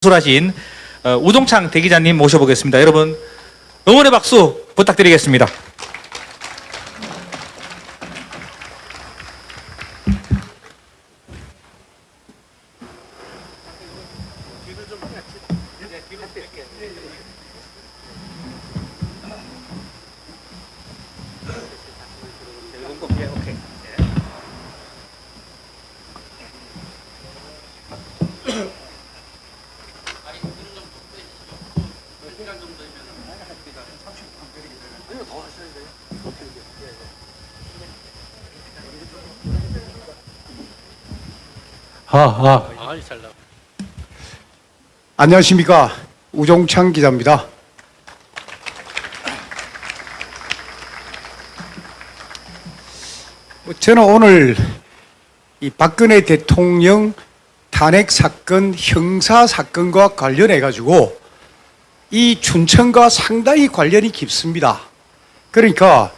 수술하신 우동창 대기자님 모셔보겠습니다. 여러분 응원의 박수 부탁드리겠습니다. 안녕하십니까. 우종창 기자입니다. 저는 오늘 이 박근혜 대통령 탄핵 사건, 형사 사건과 관련해 가지고 이 춘천과 상당히 관련이 깊습니다. 그러니까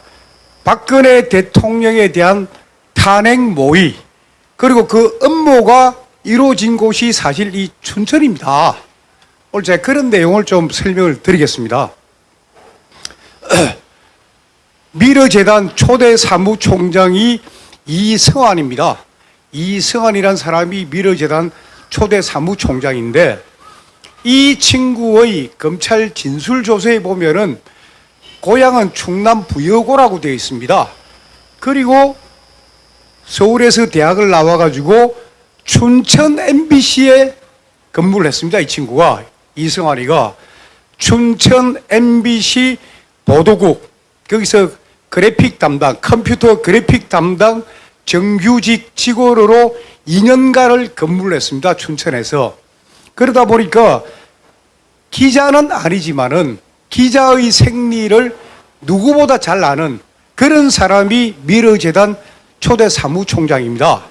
박근혜 대통령에 대한 탄핵 모의, 그리고 그 업무가 이루어진 곳이 사실 이 춘천입니다. 오늘 제가 그런 내용을 좀 설명을 드리겠습니다. 미르재단 초대 사무총장이 이성환입니다. 이성환이라는 사람이 미르재단 초대 사무총장인데, 이 친구의 검찰 진술조서에 보면은 고향은 충남 부여고라고 되어 있습니다. 그리고 서울에서 대학을 나와가지고 춘천 MBC에 근무를 했습니다. 이 친구가, 이성환이가 춘천 MBC 보도국, 거기서 그래픽 담당, 컴퓨터 그래픽 담당 정규직 직원으로 2년간을 근무를 했습니다. 춘천에서. 그러다 보니까 기자는 아니지만은 기자의 생리를 누구보다 잘 아는 그런 사람이 미르재단 초대 사무총장입니다.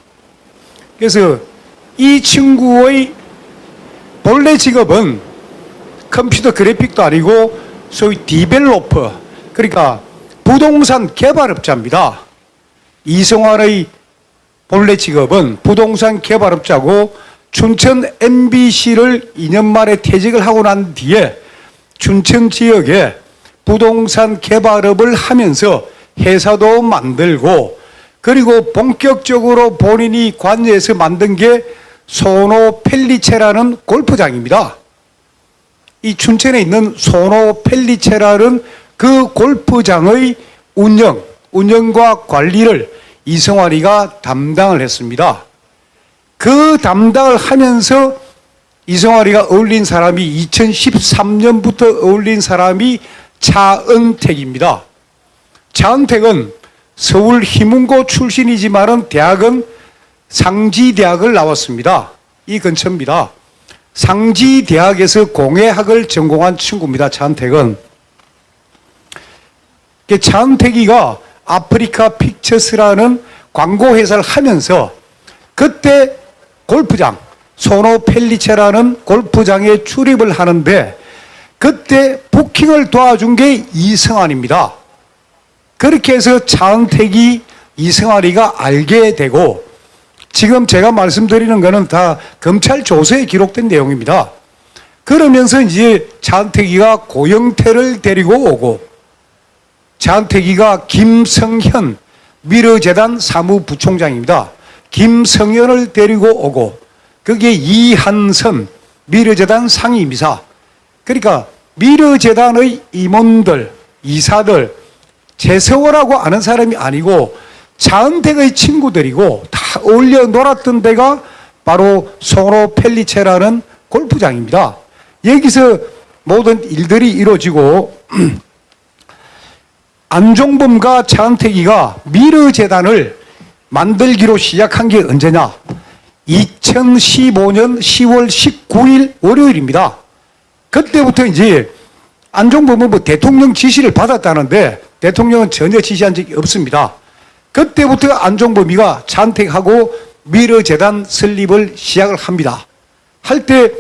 그래서 이 친구의 본래 직업은 컴퓨터 그래픽도 아니고 소위 디벨로퍼, 그러니까 부동산 개발업자입니다. 이성환의 본래 직업은 부동산 개발업자고, 춘천 MBC를 2년 만에 퇴직을 하고 난 뒤에 춘천 지역에 부동산 개발업을 하면서 회사도 만들고, 그리고 본격적으로 본인이 관여해서 만든 게 소노 펠리체라는 골프장입니다. 이 춘천에 있는 소노 펠리체라는 그 골프장의 운영과 관리를 이성환이가 담당을 했습니다. 그 담당을 하면서 이성환이가 어울린 사람이 2013년부터 어울린 사람이 차은택입니다. 차은택은 서울 희문고 출신이지만은 대학은 상지대학을 나왔습니다. 이 근처입니다. 상지대학에서 공예학을 전공한 친구입니다. 차은택은. 차은택이가 아프리카 픽처스라는 광고회사를 하면서 그때 골프장, 소노 펠리체라는 골프장에 출입을 하는데, 그때 부킹을 도와준 게 이성환입니다. 그렇게 해서 차은택이 이성환이가 알게 되고, 지금 제가 말씀드리는 거는 다 검찰 조서에 기록된 내용입니다. 그러면서 이제 차은택이가 고영태를 데리고 오고, 차은택이가 김성현 미르재단 사무부총장입니다. 김성현을 데리고 오고, 그게 이한선 미르재단 상임이사, 그러니까 미르재단의 임원들, 이사들, 재서원하고 아는 사람이 아니고 차은택의 친구들이고 다 어울려 놀았던 데가 바로 소노 펠리체라는 골프장입니다. 여기서 모든 일들이 이루어지고, 안종범과 차은택이가 미르재단을 만들기로 시작한 게 언제냐? 2015년 10월 19일 월요일입니다. 그때부터 이제 안종범은 뭐 대통령 지시를 받았다는데 대통령은 전혀 지시한 적이 없습니다. 그때부터 안종범이가 차은택하고 미르재단 설립을 시작을 합니다. 할 때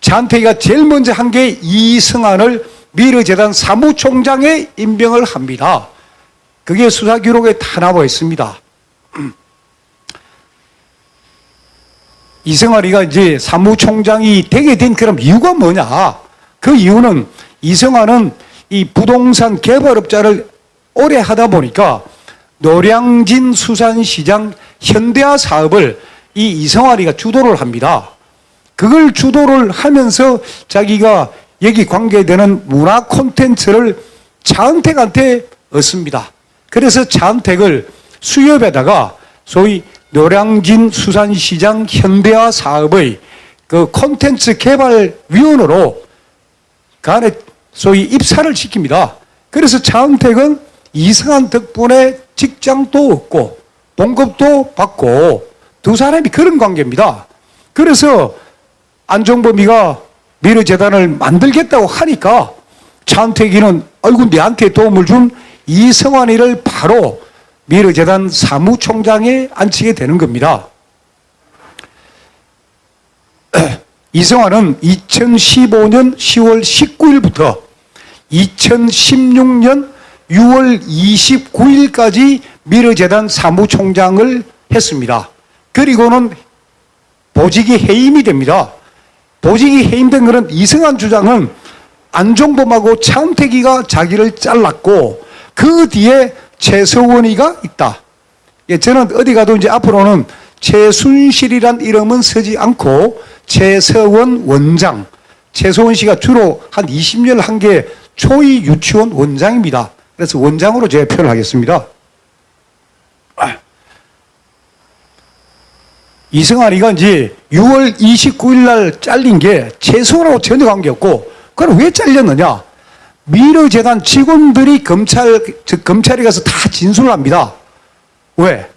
차은택이가 제일 먼저 한 게 이성환을 미르재단 사무총장에 임명을 합니다. 그게 수사 기록에 다 나와 있습니다. 이승환이가 이제 사무총장이 되게 된 그런 이유가 뭐냐? 그 이유는 이승환은 이 부동산 개발업자를 오래 하다 보니까 노량진 수산시장 현대화 사업을 이 이승환이가 주도를 합니다. 그걸 주도를 하면서 자기가 여기 관계되는 문화 콘텐츠를 차은택한테 얻습니다. 그래서 차은택을 수협에다가 소위 노량진 수산시장 현대화 사업의 그 콘텐츠 개발위원으로 그 안에 소위 입사를 시킵니다. 그래서 차은택은 이승환 덕분에 직장도 얻고 봉급도 받고 두 사람이 그런 관계입니다. 그래서 안종범이가 미르재단을 만들겠다고 하니까 차은택이는 아이고 내한테 도움을 준 이승환이를 바로 미르재단 사무총장에 앉히게 되는 겁니다. 이승환은 2015년 10월 19일부터 2016년 6월 29일까지 미르재단 사무총장을 했습니다. 그리고는 보직이 해임이 됩니다. 보직이 해임된 것은 이승환 주장은 안종범하고 차은택이가 자기를 잘랐고 그 뒤에 최서원이가 있다. 예, 저는 어디 가도 이제 앞으로는 최순실이란 이름은 쓰지 않고 최서원 원장, 최서원 씨가 주로 한 20년 한 게 초이 유치원 원장입니다. 그래서 원장으로 제가 표현을 하겠습니다. 이승환이가 이제 6월 29일 날 잘린 게 최서원하고 전혀 관계없고, 그럼 왜 잘렸느냐? 미르재단 직원들이 검찰에 가서 다 진술을 합니다. 왜?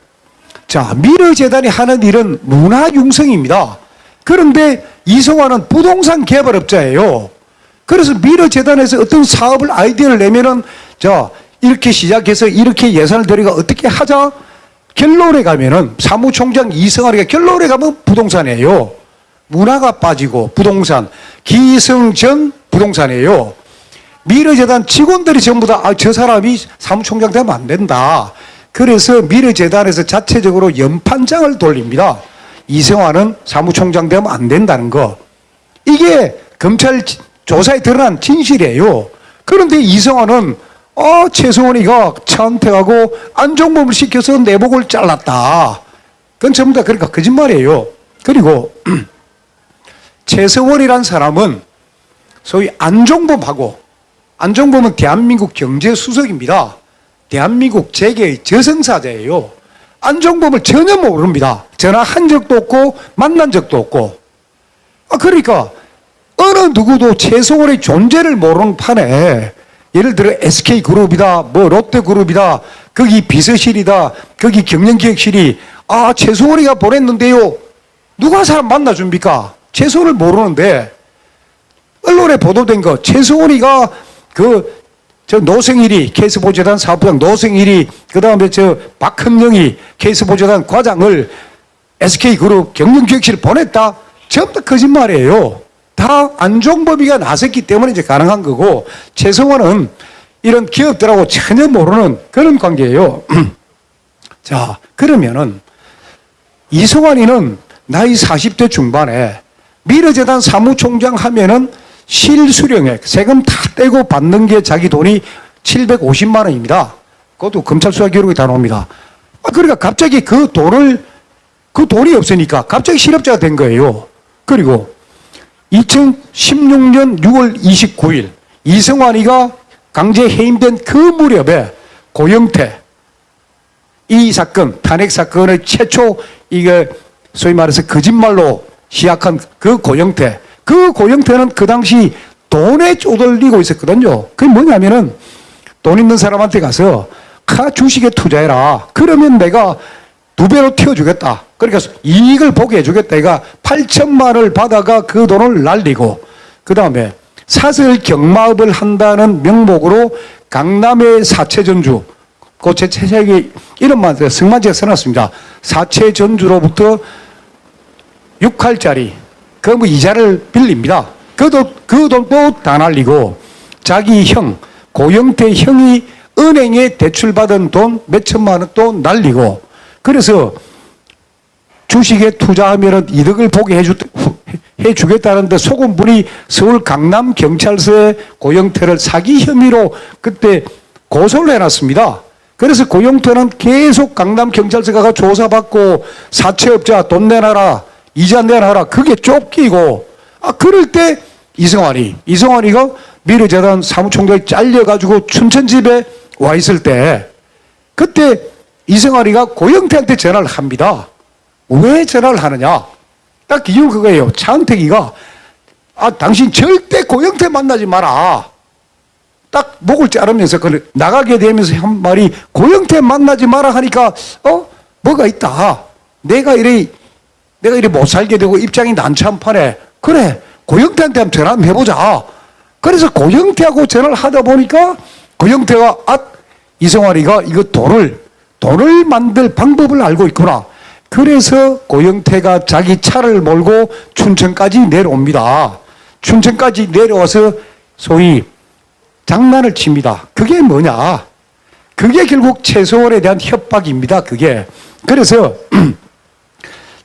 자, 미르재단이 하는 일은 문화융성입니다. 그런데 이승환은 부동산 개발업자예요. 그래서 미르재단에서 어떤 사업을 아이디어를 내면은 자, 이렇게 시작해서 이렇게 예산을 들여가 어떻게 하자? 결론에 가면은 사무총장 이승환이가 결론에 가면 부동산이에요. 문화가 빠지고 부동산, 기승전 부동산이에요. 미르재단 직원들이 전부 다 저 사람이 사무총장 되면 안 된다. 그래서 미르재단에서 자체적으로 연판장을 돌립니다. 이승환은 사무총장 되면 안 된다는 거. 이게 검찰 조사에 드러난 진실이에요. 그런데 이승환은 최성원이가 차은택하고 안종범을 시켜서 내복을 잘랐다. 그건 전부 다 그러니까 거짓말이에요. 그리고 최성원이란 사람은 소위 안종범하고, 안종범은 대한민국 경제수석입니다. 대한민국 재계의 저승사자예요. 안종범을 전혀 모릅니다. 전화한 적도 없고 만난 적도 없고. 그러니까 어느 누구도 최성원의 존재를 모르는 판에 예를 들어 SK그룹이다, 뭐 롯데그룹이다, 거기 비서실이다, 거기 경영기획실이 최성원이가 보냈는데요. 누가 사람 만나줍니까? 최성원을 모르는데 언론에 보도된 거 최성원이가 저 노승일이 케이스보재단 사업부장 노승일이 그다음에 저 박헌영이 케이스보재단 과장을 SK그룹 경영기획실에 보냈다. 전부 다 거짓말이에요. 다 안종범이가 나섰기 때문에 이제 가능한 거고, 최성원은 이런 기업들하고 전혀 모르는 그런 관계예요. 자, 그러면은 이승환이는 나이 40대 중반에 미르재단 사무총장 하면은 실수령액, 세금 다 떼고 받는 게 자기 돈이 750만 원입니다. 그것도 검찰 수사 기록에 다 나옵니다. 그러니까 갑자기 그 돈이 없으니까 갑자기 실업자가 된 거예요. 그리고 2016년 6월 29일 이승환이가 강제 해임된 그 무렵에 고영태, 이 사건, 탄핵 사건의 최초 이게 소위 말해서 거짓말로 시작한 그 고영태는 그 당시 돈에 쪼들리고 있었거든요. 그게 뭐냐면은 돈 있는 사람한테 가서 주식에 투자해라. 그러면 내가 2배로 튀어주겠다. 그러니까 이익을 보게 해주겠다. 얘가 8천만 원을 받아가 그 돈을 날리고, 그 다음에 사설 경마업을 한다는 명목으로 강남의 사채전주, 그 제 책에 이름만 승만제가 써놨습니다. 사채전주로부터 6할짜리 그 뭐 이자를 빌립니다. 그 돈도 다 날리고, 자기 형 고영태 형이 은행에 대출받은 돈 몇 천만 원도 날리고, 그래서 주식에 투자하면은 이득을 보게 해주겠다는데 속은 분이 서울 강남 경찰서에 고영태를 사기 혐의로 그때 고소를 해놨습니다. 그래서 고영태는 계속 강남 경찰서 가서 조사받고 사채업자 돈 내놔라, 이자 내놔라, 그게 쫓기고, 그럴 때 이성환이가 미래재단 사무총장이 잘려가지고 춘천집에 와 있을 때, 그때 이성환이가 고영태한테 전화를 합니다. 왜 전화를 하느냐? 딱 이유는 그거예요. 차은택이가 당신 절대 고영태 만나지 마라. 딱 목을 자르면서 나가게 되면서 한 말이 고영태 만나지 마라 하니까 뭐가 있다. 내가 이래 못 살게 되고 입장이 난처한판에 그래 고영태한테 한번 전화 한번 해보자. 그래서 고영태하고 전화를 하다 보니까 고영태가 이성환이가 이거 돈을 만들 방법을 알고 있구나. 그래서 고영태가 자기 차를 몰고 춘천까지 내려옵니다. 춘천까지 내려와서 소위 장난을 칩니다. 그게 뭐냐? 그게 결국 최소원에 대한 협박입니다. 그게. 그래서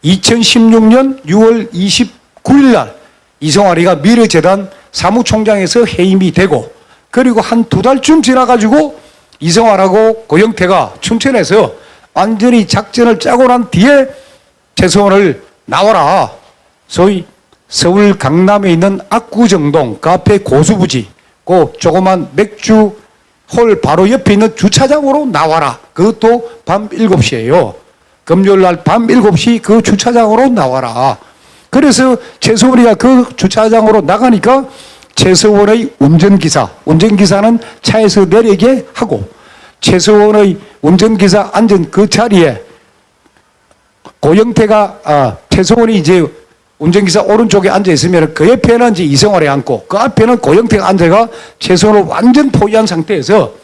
2016년 6월 29일 날 이성환이가 미래재단 사무총장에서 해임이 되고 그리고 한 2달쯤 지나가지고 이성환하고 고영태가 춘천에서 완전히 작전을 짜고 난 뒤에 최소원을 나와라. 소위 서울 강남에 있는 압구정동 카페 고수부지 그 조그만 맥주 홀 바로 옆에 있는 주차장으로 나와라. 그것도 밤 7시예요. 금요일 날 밤 7시 그 주차장으로 나와라. 그래서 최소원이가 그 주차장으로 나가니까 최소원의 운전기사는 차에서 내리게 하고 최소원의 운전기사 앉은 그 자리에 고영태가 최소원이 이제 운전기사 오른쪽에 앉아 있으면 그 옆에는 이제 이성환이 앉고 그 앞에는 고영태가 앉아가 최소원을 완전 포위한 상태에서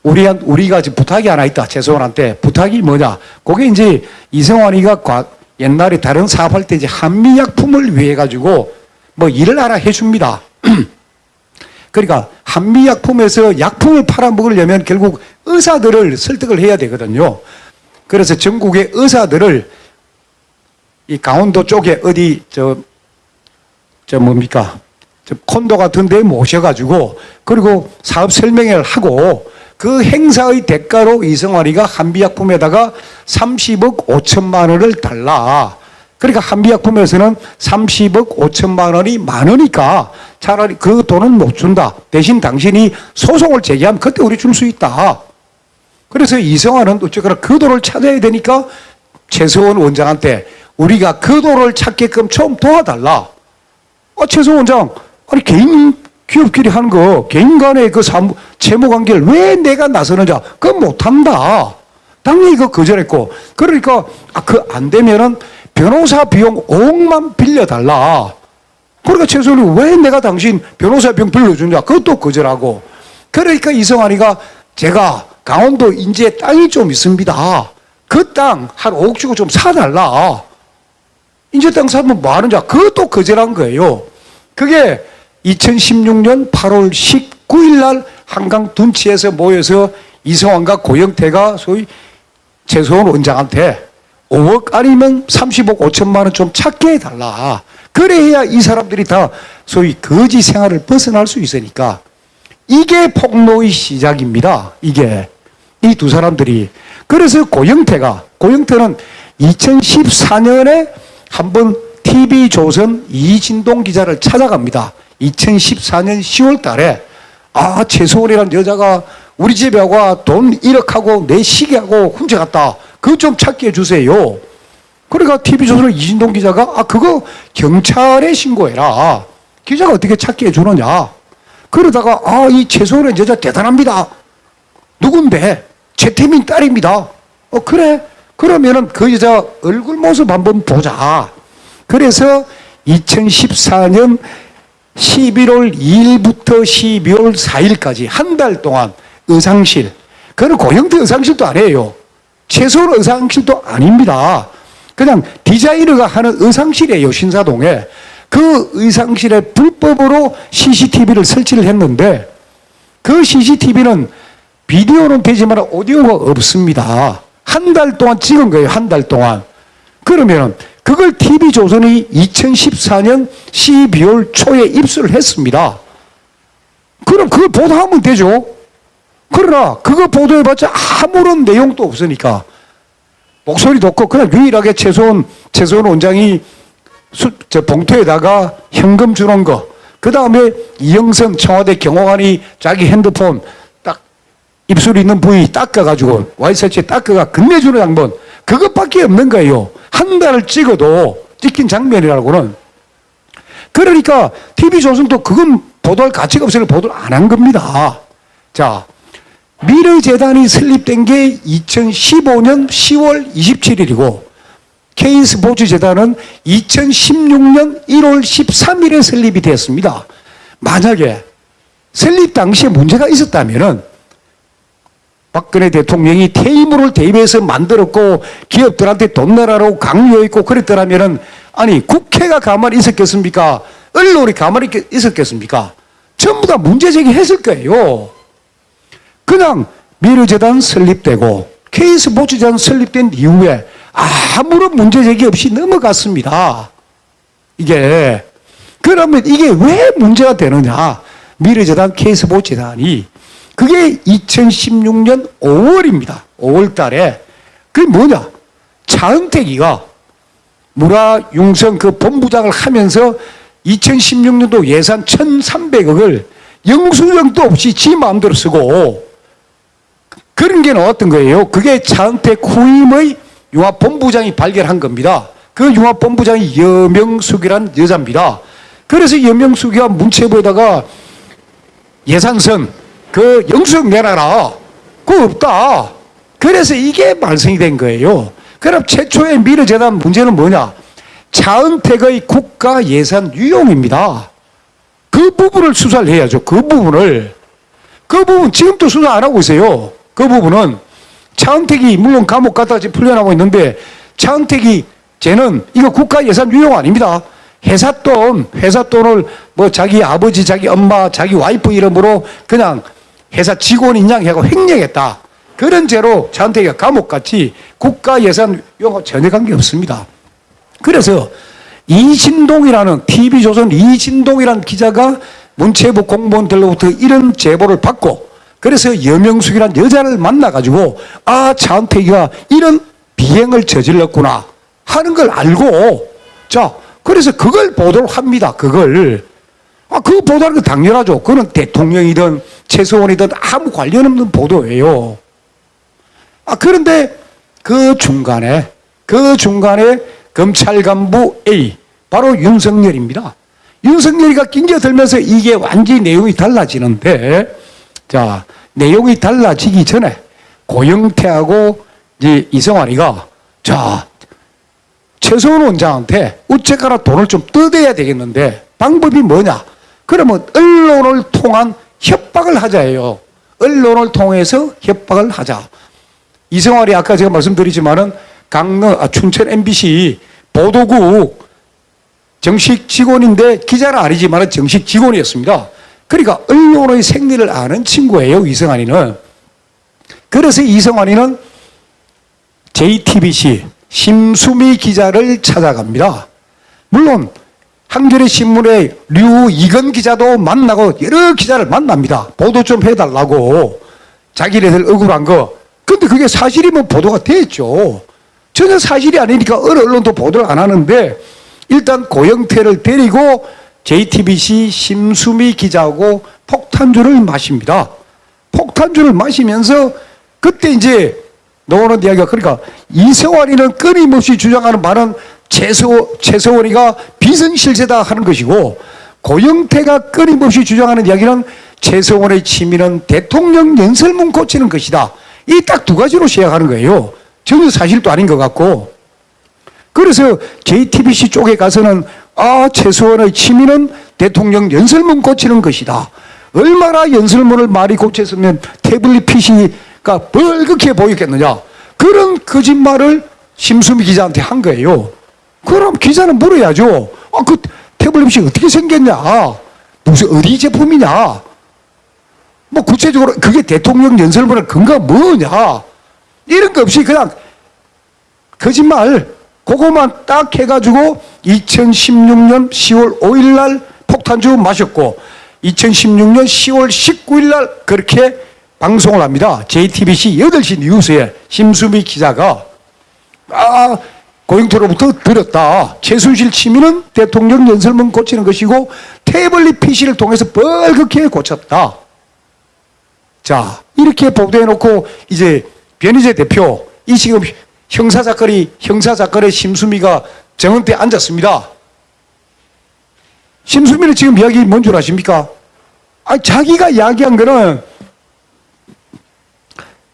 우리가 지금 부탁이 하나 있다. 최소원한테 부탁이 뭐냐? 그게 이제 이성환이가 옛날에 다른 사업할 때 이제 한미약품을 위해 가지고 뭐 일을 하나 해줍니다. 그러니까 한미약품에서 약품을 팔아먹으려면 결국 의사들을 설득을 해야 되거든요. 그래서 전국의 의사들을 이 강원도 쪽에 어디 콘도 같은 데 모셔가지고 그리고 사업 설명회를 하고 그 행사의 대가로 이성환이가 한미약품에다가 30억 5천만 원을 달라. 그러니까 한미약품에서는 30억 5천만 원이 많으니까 차라리 그 돈은 못 준다. 대신 당신이 소송을 제기하면 그때 우리 줄 수 있다. 그래서 이성환은 어쨌거나 그 돈을 찾아야 되니까 최서원 원장한테 우리가 그 돈을 찾게끔 좀 도와달라. 최서원 원장, 개인 기업끼리 하는 거, 개인 간의 그 채무 관계를 왜 내가 나서느냐? 그건 못한다. 당연히 그거 거절했고. 그러니까, 안 되면은 변호사 비용 5억만 빌려달라. 그러니까 최소원이 왜 내가 당신 변호사 비용 빌려주냐? 그것도 거절하고. 그러니까 이성환이가 제가 강원도 인제에 땅이 좀 있습니다. 그 땅 한 5억 주고 좀 사달라. 인제 땅 사면 뭐 하느냐? 그것도 거절한 거예요. 그게 2016년 8월 19일 날 한강 둔치에서 모여서 이성환과 고영태가 소위 최소원 원장한테 5억 아니면 30억 5천만 원 좀 찾게 해달라. 그래야 이 사람들이 다 소위 거지 생활을 벗어날 수 있으니까. 이게 폭로의 시작입니다. 이게. 이 두 사람들이. 그래서 고영태는 2014년에 한번 TV조선 이진동 기자를 찾아갑니다. 2014년 10월 달에 최소원이라는 여자가 우리 집에 와가 돈 1억하고 내 시계하고 훔쳐갔다. 그거 좀 찾게 해주세요. 그러니까 TV조선의 이진동 기자가 그거 경찰에 신고해라. 기자가 어떻게 찾게 해주느냐. 그러다가 이 최소원의 여자 대단합니다. 누군데? 최태민 딸입니다. 그래? 그러면은 그 여자 얼굴 모습 한번 보자. 그래서 2014년 11월 2일부터 12월 4일까지 한 달 동안 의상실, 그건 고영태 의상실도 아니에요. 최소원 의상실도 아닙니다. 그냥 디자이너가 하는 의상실이에요, 신사동에. 그 의상실에 불법으로 CCTV를 설치를 했는데 그 CCTV는 비디오는 되지만 오디오가 없습니다. 한 달 동안 찍은 거예요, 한 달 동안. 그러면 그걸 TV조선이 2014년 12월 초에 입수를 했습니다. 그럼 그걸 보도하면 되죠. 그러나 그거 보도해봤자 아무런 내용도 없으니까 목소리도 없고 그냥 유일하게 최소원 원장이 봉투에다가 현금 주는 거, 그 다음에 이영선 청와대 경호관이 자기 핸드폰 딱 입술 있는 부위 닦아가지고 와이셔츠에 닦아가 건네주는 장면, 그것밖에 없는 거예요. 한 달을 찍어도 찍힌 장면이라고는. 그러니까 TV조선도 그건 보도할 가치가 없으니까 보도를 안 한 겁니다. 자, 미르재단이 설립된 게 2015년 10월 27일이고 K스포츠재단은 2016년 1월 13일에 설립이 되었습니다. 만약에 설립 당시에 문제가 있었다면은 박근혜 대통령이 퇴임으로 대입해서 만들었고 기업들한테 돈 내라고 강요했고 그랬더라면은 아니 국회가 가만히 있었겠습니까? 언론이 가만히 있었겠습니까? 전부 다 문제 제기했을 거예요. 그냥 미르재단 설립되고 K스포츠재단 설립된 이후에 아무런 문제 제기 없이 넘어갔습니다. 이게 그러면 이게 왜 문제가 되느냐? 미르재단 K스포츠재단이 그게 2016년 5월입니다. 5월 달에 그게 뭐냐? 차은택이가 문화융성 그 본부장을 하면서 2016년도 예산 1,300억을 영수증도 없이 지 마음대로 쓰고 그런 게 나왔던 거예요. 그게 차은택 후임의 융합본부장이 발견한 겁니다. 그 융합본부장이 여명숙이란 여자입니다. 그래서 여명숙이가 문체부에다가 예산선 그 영수증 내놔라. 그거 없다. 그래서 이게 발생이 된 거예요. 그럼 최초의 미르재단 문제는 뭐냐? 차은택의 국가 예산 유용입니다. 그 부분을 수사를 해야죠. 그 부분 지금도 수사 안 하고 있어요. 그 부분은 차은택이 물론 감옥 갔다가 지금 풀려나고 있는데 차은택이 쟤는 이거 국가 예산 유용 아닙니다. 회사 돈을 뭐 자기 아버지, 자기 엄마, 자기 와이프 이름으로 그냥 회사 직원인 양 하고 횡령했다. 그런 죄로 차은택이가 감옥 갔지 국가 예산 유용하고 전혀 관계 없습니다. 그래서 이진동이라는 TV조선 이진동이라는 기자가 문체부 공무원들로부터 이런 제보를 받고 그래서 여명숙이라는 여자를 만나가지고 차은택이가 이런 비행을 저질렀구나 하는 걸 알고 자 그래서 그걸 보도를 합니다. 그거 보도하는 건 당연하죠. 그건 대통령이든 최소원이든 아무 관련 없는 보도예요. 그런데 그 중간에 검찰 간부 A 바로 윤석열입니다. 윤석열이가 끼겨들면서 이게 완전히 내용이 달라지는데 자 내용이 달라지기 전에 고영태하고 이제 이성환이가 자 최소원 원장한테 어쨌거나 돈을 좀 뜯어야 되겠는데 방법이 뭐냐? 그러면 언론을 통한 협박을 하자예요. 언론을 통해서 협박을 하자. 이성환이 아까 제가 말씀드리지만은 춘천 MBC 보도국 정식 직원인데 기자는 아니지만 정식 직원이었습니다. 그러니까 언론의 생리를 아는 친구예요. 이성환이는. 그래서 이성환이는 JTBC 심수미 기자를 찾아갑니다. 물론 한겨레 신문의 류이건 기자도 만나고 여러 기자를 만납니다. 보도 좀 해달라고 자기네들 억울한 거. 근데 그게 사실이면 보도가 됐죠. 전혀 사실이 아니니까 어느 언론도 보도를 안 하는데 일단 고영태를 데리고 JTBC 심수미 기자하고 폭탄주를 마십니다. 폭탄주를 마시면서 그때 이제 나오는 이야기가 그러니까 이성환이는 끊임없이 주장하는 말은 최서원이가 비선실세다 하는 것이고 고영태가 끊임없이 주장하는 이야기는 최서원의 취미는 대통령 연설문 고치는 것이다. 이 딱 두 가지로 시작하는 거예요. 전혀 사실도 아닌 것 같고. 그래서 JTBC 쪽에 가서는 최서원의 취미는 대통령 연설문 고치는 것이다. 얼마나 연설문을 많이 고쳤으면 태블릿 PC가 벌겋게 보였겠느냐. 그런 거짓말을 심수미 기자한테 한 거예요. 그럼 기자는 물어야죠. 그 태블릿 PC 어떻게 생겼냐. 무슨 어디 제품이냐. 뭐 구체적으로 그게 대통령 연설문의 근거가 뭐냐. 이런 거 없이 그냥 거짓말 그거만 딱 해가지고 2016년 10월 5일 날 폭탄주 마셨고 2016년 10월 19일 날 그렇게 방송을 합니다. JTBC 8시 뉴스에 심수미 기자가 고영태로부터 들었다. 최순실 취미는 대통령 연설문 고치는 것이고 태블릿 PC를 통해서 벌겋게 고쳤다. 자, 이렇게 보도해놓고 이제 변희재 대표 이 지금 형사사건에 심수미가 정원대에 앉았습니다. 심수미는 지금 이야기 뭔 줄 아십니까? 자기가 이야기한 거는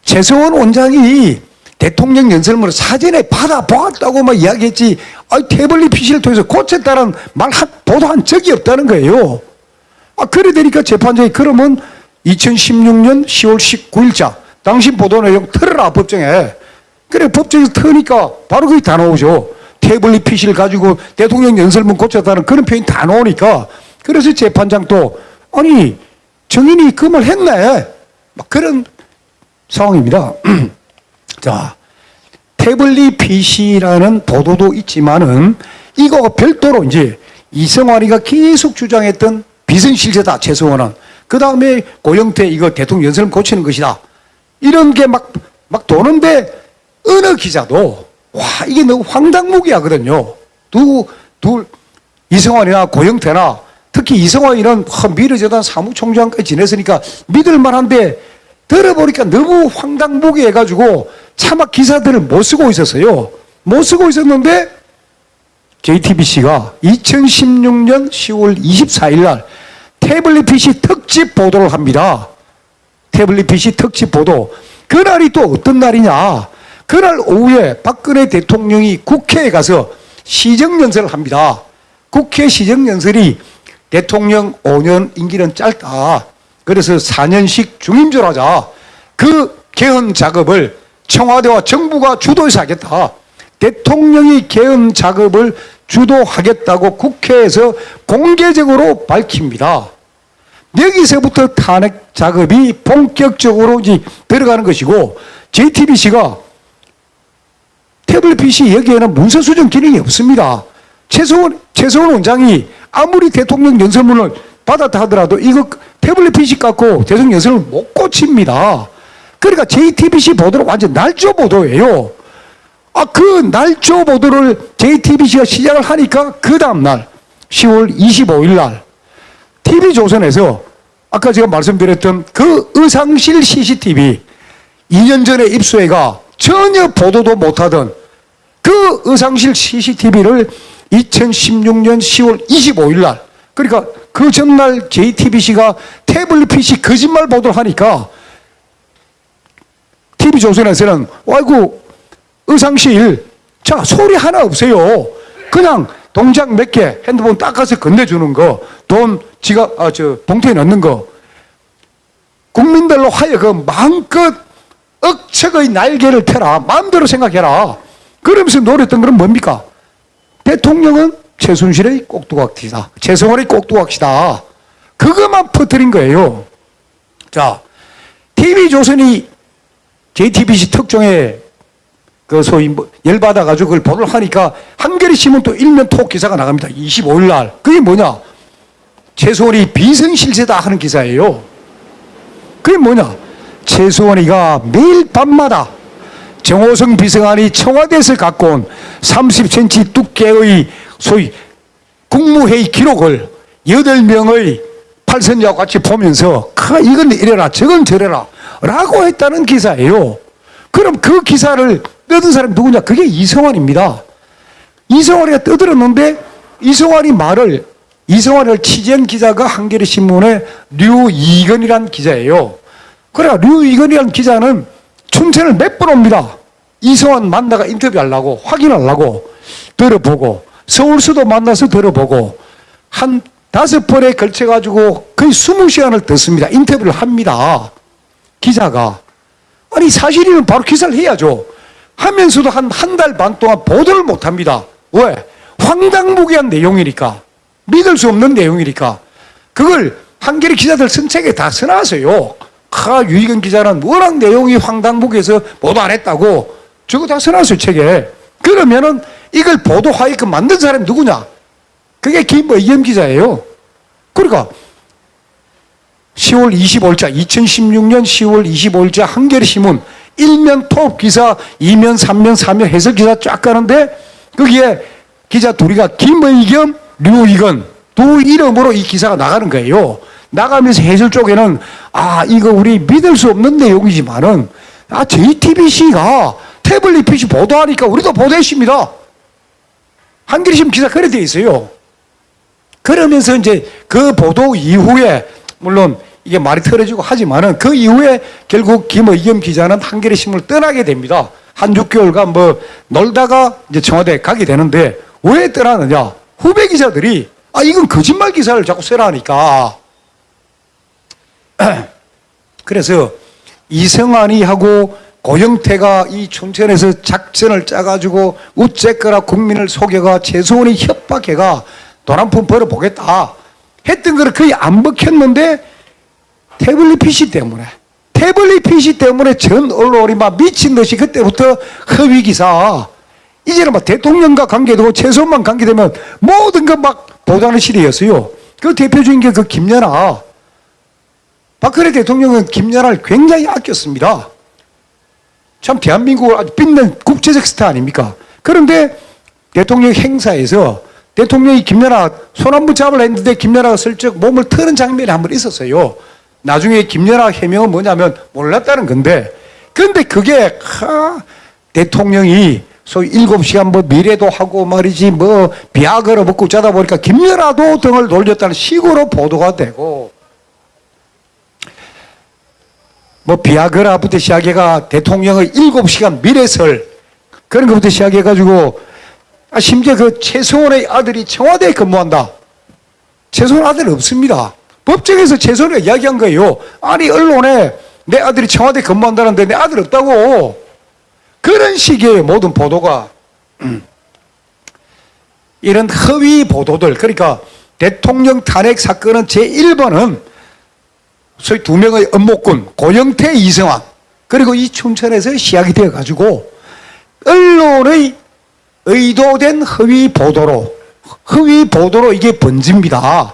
최서원 원장이 대통령 연설문을 사전에 받아보았다고 막 이야기했지, 태블릿 PC를 통해서 고쳤다는 말 보도한 적이 없다는 거예요. 그래 되니까 재판장이 그러면 2016년 10월 19일자 당신 보도 내용 틀어라 법정에. 그래 법정에서 트니까 바로 그게 다 나오죠. 태블릿 PC를 가지고 대통령 연설문 고쳤다는 그런 표현이 다 나오니까, 그래서 재판장도 아니 정인이 그 말 했네 막 그런 상황입니다. 자, 태블릿 PC라는 보도도 있지만은 이거 별도로 이제 이성환이가 계속 주장했던 비선실세다 최서원은, 그 다음에 고영태 이거 대통령 연설문 고치는 것이다 이런 게 막 도는데 어느 기자도 와 이게 너무 황당무계하거든요. 이성환이나 고영태나 특히 이성환이는 미르재단 사무총장까지 지냈으니까 믿을만한데 들어보니까 너무 황당무계해가지고 차마 기사들을 못 쓰고 있었어요. 못 쓰고 있었는데 JTBC가 2016년 10월 24일 날 태블릿 PC 특집 보도를 합니다. 태블릿 PC 특집 보도. 그날이 또 어떤 날이냐. 그날 오후에 박근혜 대통령이 국회에 가서 시정연설을 합니다. 국회 시정연설이 대통령 5년 임기는 짧다. 그래서 4년씩 중임제로 하자. 그 개헌 작업을 청와대와 정부가 주도해서 하겠다. 대통령이 개헌 작업을 주도하겠다고 국회에서 공개적으로 밝힙니다. 여기서부터 탄핵 작업이 본격적으로 이제 들어가는 것이고, JTBC가 태블릿 PC 여기에는 문서 수정 기능이 없습니다. 최서원 원장이 아무리 대통령 연설문을 받았다 하더라도 이거 태블릿 PC 갖고 대통령 연설문을 못 고칩니다. 그러니까 JTBC 보도는 완전 날조 보도예요. 그 날조 보도를 JTBC가 시작을 하니까 그 다음날 10월 25일 날 TV조선에서 아까 제가 말씀드렸던 그 의상실 CCTV 2년 전에 입수해가 전혀 보도도 못하던 그 의상실 CCTV를 2016년 10월 25일 날, 그러니까 그 전날 JTBC가 태블릿 PC 거짓말 보도를 하니까 TV조선에서는 아이고 의상실 자 소리 하나 없어요. 그냥 동작 몇 개 핸드폰 닦아서 건네주는 거, 돈 지갑 봉투에 넣는 거, 국민들로 하여금 마음껏 억척의 날개를 펴라, 마음대로 생각해라. 그러면서 노렸던 건 뭡니까? 대통령은 최순실의 꼭두각시다, 최성원의 꼭두각시다. 그것만 퍼뜨린 거예요. 자, TV조선이 JTBC 특종에 그 소위 열받아가지고 그걸 보도를 하니까 한겨레 신문 또 일면 톡 기사가 나갑니다. 25일 날. 그게 뭐냐? 최소원이 비선실세다 하는 기사예요. 그게 뭐냐? 최소원이가 매일 밤마다 정호성 비서관이 청와대에서 갖고 온 30cm 두께의 소위 국무회의 기록을 8명의 팔선자와 같이 보면서 이건 이래라 저건 저래라 라고 했다는 기사예요. 그럼 그 기사를 떠든 사람이 누구냐? 그게 이성환입니다. 이성환이가 떠들었는데 이성환을 취재한 기자가 한겨레 신문의 류이건이라는 기자예요. 그래 류이건이라는 기자는 춘천을 몇 번 옵니다. 이성환 만나가 인터뷰하려고, 확인하려고 들어보고, 서울서도 만나서 들어보고 한 5번에 걸쳐가지고 거의 20시간을 듣습니다. 인터뷰를 합니다. 기자가. 아니 사실이면 바로 기사를 해야죠. 하면서도 한 달 반 동안 보도를 못합니다. 왜? 황당무계한 내용이니까, 믿을 수 없는 내용이니까. 그걸 한겨레 기자들 쓴 책에 다 써놨어요. 유이건 기자는 워낙 내용이 황당무계해서 보도 안 했다고 저거 다 써놨어요 책에. 그러면은 이걸 보도하게끔 만든 사람이 누구냐? 그게 김의겸 기자예요. 그러니까 10월 25일자 2016년 10월 25일자 한겨레신문 1면 톱 기사, 2면, 3면, 4면 해설 기사 쫙 가는데 거기에 기자 둘이가 김의겸, 류익원 두 이름으로 이 기사가 나가는 거예요. 나가면서 해설 쪽에는 이거 우리 믿을 수 없는 내용이지만은 JTBC가 태블릿 PC 보도하니까 우리도 보도했습니다. 한겨레신문 기사 그래 돼 있어요. 그러면서 이제 그 보도 이후에 물론 이게 말이 틀어지고 하지만은 그 이후에 결국 김의겸 기자는 한겨레신문을 떠나게 됩니다. 한 6개월간 뭐 놀다가 이제 청와대에 가게 되는데 왜 떠나느냐? 후배 기자들이 이건 거짓말 기사를 자꾸 쓰라 하니까 그래서 이성환이 하고 고영태가 이 춘천에서 작전을 짜가지고 우째거라 국민을 속여가 최소원이 협박해가 돈 한 푼 벌어보겠다 했던 거를 거의 안 먹혔는데 태블릿 PC 때문에 전 언론이 막 미친 듯이 그때부터 허위 기사 이제는 막 대통령과 관계되고 최소한만 관계되면 모든 거 막 보도하는 시대였어요. 그 대표적인 게 그 김연아. 박근혜 대통령은 김연아를 굉장히 아꼈습니다. 참 대한민국을 아주 빛낸 국제적 스타 아닙니까? 그런데 대통령 행사에서 대통령이 김연아 손 한 번 잡으려 했는데 김연아가 슬쩍 몸을 트는 장면이 한 번 있었어요. 나중에 김연아 해명은 뭐냐면 몰랐다는 건데 근데 그게 대통령이 소위 7시간 뭐 미래도 하고 말이지 뭐 비아그라 먹고 자다 보니까 김연아도 등을 돌렸다는 식으로 보도가 되고 뭐 비아그라부터 시작해가 대통령의 7시간 미래설 그런 것부터 시작해가지고 심지어 그 최소원의 아들이 청와대에 근무한다. 최소원 아들 없습니다. 법정에서 최소원이가 이야기한 거예요. 아니 언론에 내 아들이 청와대에 근무한다는데 내 아들 없다고. 그런 식의 모든 보도가 이런 허위 보도들 그러니까 대통령 탄핵 사건은 제1번은 소위 두 명의 업무꾼 고영태, 이성환 그리고 이 춘천에서 시작이 되어가지고 언론의 의도된 허위 보도로 이게 번집니다.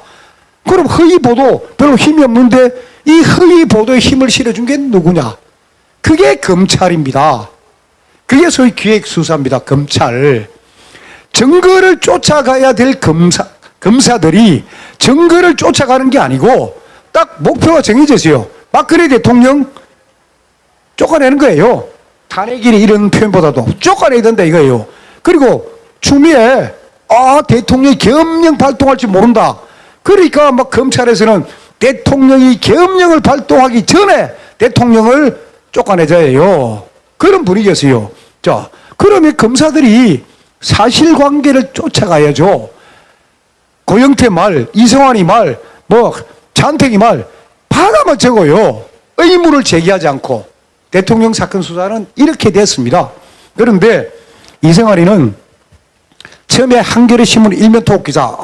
그럼 허위 보도 별로 힘이 없는데 이 허위 보도에 힘을 실어준 게 누구냐? 그게 검찰입니다. 그게 소위 기획수사입니다. 검찰. 증거를 쫓아가야 될 검사들이 증거를 쫓아가는 게 아니고 딱 목표가 정해져 있어요. 박근혜 대통령 쫓아내는 거예요. 탄핵이니 이런 표현보다도 쫓아내야 된다 이거예요. 그리고 추미애 대통령이 계엄령 발동할 줄 모른다. 그러니까 막 검찰에서는 대통령이 계엄령을 발동하기 전에 대통령을 쫓아내자 해요. 그런 분위기였어요. 자, 그러면 검사들이 사실관계를 쫓아가야죠. 고영태 말, 이성환이 말, 뭐 장택이 말 하나만 적어요. 의무를 제기하지 않고 대통령 사건 수사는 이렇게 됐습니다. 그런데 이성환이는 처음에 한겨레신문 일면 토록 기사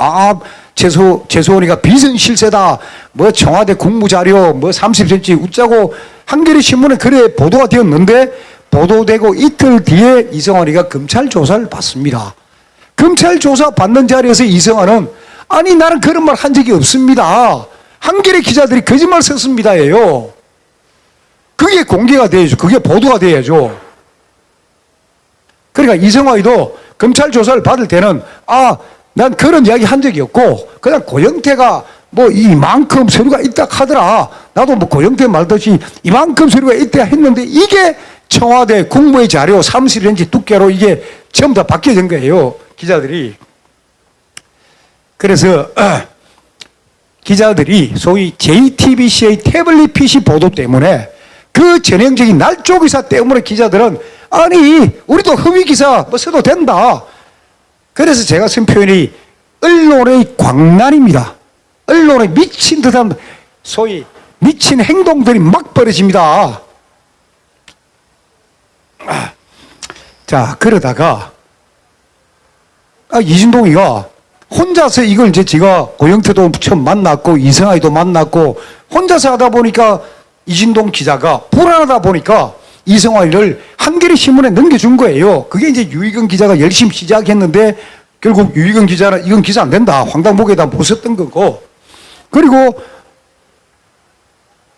최소원이가 비선실세다 뭐 청와대 국무자료 뭐 30cm 웃자고 한겨레신문에 그래 보도가 되었는데 보도되고 이틀 뒤에 이성환이가 검찰 조사를 받습니다. 검찰 조사 받는 자리에서 이성환은 나는 그런 말 한 적이 없습니다. 한겨레 기자들이 거짓말 썼습니다예요. 그게 공개가 돼야죠. 그게 보도가 돼야죠. 그러니까 이성환이도 검찰 조사를 받을 때는 난 그런 이야기 한 적이 없고 그냥 고영태가 뭐 이만큼 서류가 있다 하더라. 나도 뭐 고영태 말듯이 이만큼 서류가 있다 했는데 이게 청와대 국무의 자료 30cm 두께로 이게 전부 다 바뀌어진 거예요. 기자들이. 그래서 기자들이 소위 JTBC의 태블릿 PC 보도 때문에 그 전형적인 날조 기사 때문에 기자들은 우리도 허위 기사 뭐 써도 된다. 그래서 제가 쓴 표현이 언론의 광란입니다. 언론에 미친 듯한 소위 미친 행동들이 막 벌어집니다. 자, 그러다가 이진동이가 혼자서 이걸 이제 제가 고영태도 처음 만났고 이성아이도 만났고 혼자서 하다 보니까 이진동 기자가 불안하다 보니까 이성화를 한겨레 신문에 넘겨준 거예요. 그게 이제 유익은 기자가 열심히 시작했는데 결국 유익은 기자는 이건 기사 안 된다. 황당무계에다 못 썼던 거고. 그리고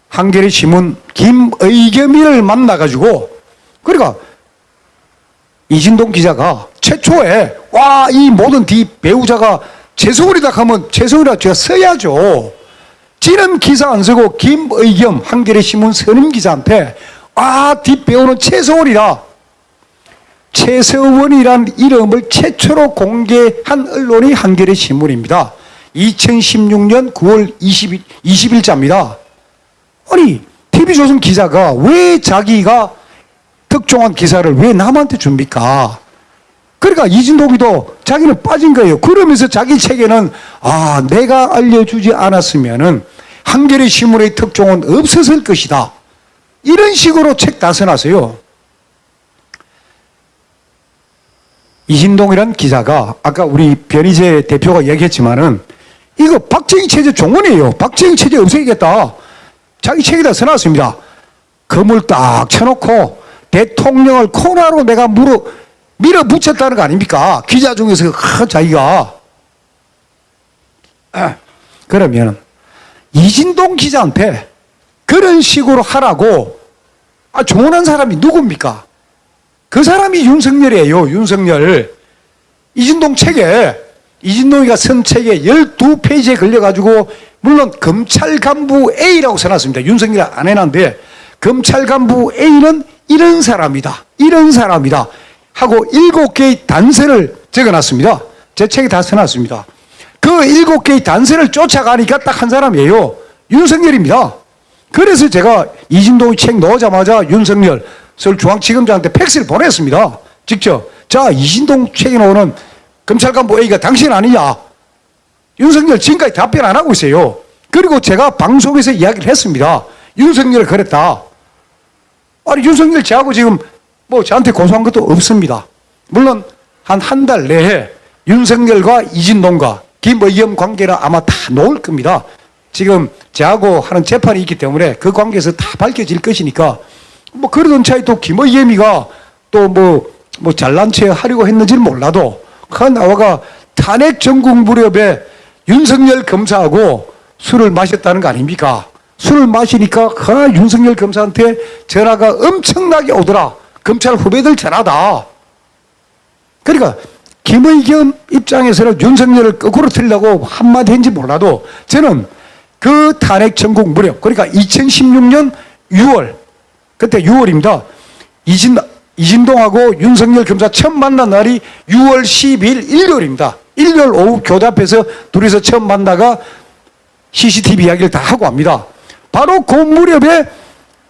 한겨레 신문 김의겸이를 만나가지고 그러니까 이진동 기자가 최초에 와, 이 모든 배우자가 최성훈이다 하면 최성훈이라 제가 써야죠. 지는 기사 안 쓰고 김의겸 한겨레 신문 선임 기자한테 뒷배우는 최성훈이다. 최성원이란 이름을 최초로 공개한 언론이 한겨레 신문입니다. 2016년 9월 20일자입니다. 아니, TV조선 기자가 왜 자기가 특종한 기사를 왜 남한테 줍니까? 그러니까 이진동이도 자기는 빠진 거예요. 그러면서 자기 책에는 내가 알려주지 않았으면은 한겨레 신문의 특종은 없었을 것이다. 이런 식으로 책 다 써놨어요. 이진동이란 기자가 아까 우리 변희재 대표가 얘기했지만은 이거 박정희 체제 종언이에요. 박정희 체제 없애겠다. 자기 책에다 써놨습니다. 검을 딱 쳐놓고 대통령을 코너로 내가 밀어붙였다는 거 아닙니까? 기자 중에서 자기가. 그러면 이진동 기자한테 그런 식으로 하라고 조언한 사람이 누굽니까? 그 사람이 윤석열이에요. 윤석열. 이진동 책에 이진동이가 쓴 책에 12페이지에 걸려가지고 물론 검찰 간부 A라고 써놨습니다. 윤석열이 안 해놨는데 검찰 간부 A는 이런 사람이다. 이런 사람이다. 하고 7개의 단서를 적어놨습니다. 제 책에 다 써놨습니다. 그 7개의 단서를 쫓아가니까 딱 한 사람이에요. 윤석열입니다. 그래서 제가 이진동의 책 넣자마자 윤석열 서울중앙지검장한테 팩스를 보냈습니다. 직접. 자, 이진동 책에 나오는 검찰간부 A가 당신 아니냐? 윤석열 지금까지 답변 안 하고 있어요. 그리고 제가 방송에서 이야기를 했습니다. 윤석열을 그랬다. 아니, 윤석열 저하고 지금 저한테 고소한 것도 없습니다. 물론 한 달 내에 윤석열과 이진동과 김의겸 관계는 아마 다 놓을 겁니다. 지금 저하고 하는 재판이 있기 때문에 그 관계에서 다 밝혀질 것이니까 그러던 차에 또 김의겸이가 또 잘난 체 하려고 했는지는 몰라도 나와가 탄핵 전국 무렵에 윤석열 검사하고 술을 마셨다는 거 아닙니까? 술을 마시니까 윤석열 검사한테 전화가 엄청나게 오더라. 검찰 후배들 전화다. 그러니까 김의겸 입장에서는 윤석열을 거꾸로 틀려고 한마디 했는지 몰라도 저는 그 탄핵 전국 무렵 그러니까 2016년 6월 그때 6월입니다. 이진동하고 윤석열 검사 처음 만난 날이 6월 10일 일요일입니다. 일요일 오후 교대 앞에서 둘이서 처음 만나가 CCTV 이야기를 다 하고 합니다. 바로 그 무렵에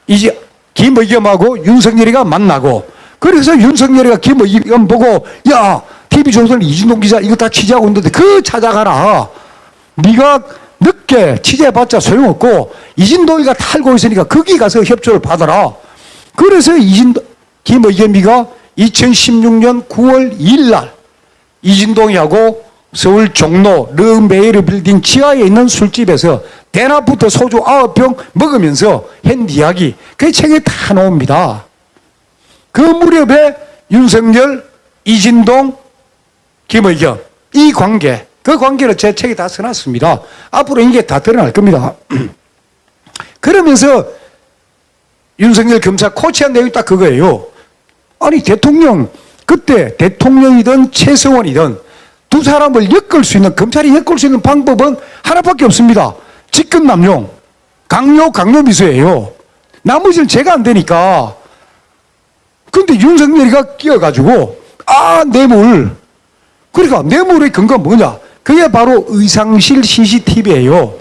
이제 김의겸하고 윤석열이가 만나고 그래서 윤석열이가 김의겸 보고 야 TV조선 이진동 기자 이거 다 취재하고 있는데 그 찾아가라. 네가 늦게 취재해봤자 소용없고 이진동이가 다 알고 있으니까 거기 가서 협조를 받아라. 그래서 김의겸이가 2016년 9월 2일 날 이진동이하고 서울 종로 르메이르 빌딩 지하에 있는 술집에서 대낮부터 소주 9병 먹으면서 한 이야기 그 책에 다 나옵니다. 그 무렵에 윤석열, 이진동, 김의겸 이 관계 그 관계를 제 책에 다 써놨습니다. 앞으로 이게 다 드러날 겁니다. 그러면서 윤석열 검사 코치한 내용이 딱 그거예요. 아니 대통령 그때 대통령이든 최성원이든 두 사람을 엮을 수 있는 검찰이 엮을 수 있는 방법은 하나밖에 없습니다. 직권남용 강요미수예요. 나머지는 제가 안 되니까. 근데 윤석열이가 끼어가지고 뇌물 그러니까 뇌물의 근거가 뭐냐 그게 바로 의상실 CCTV예요.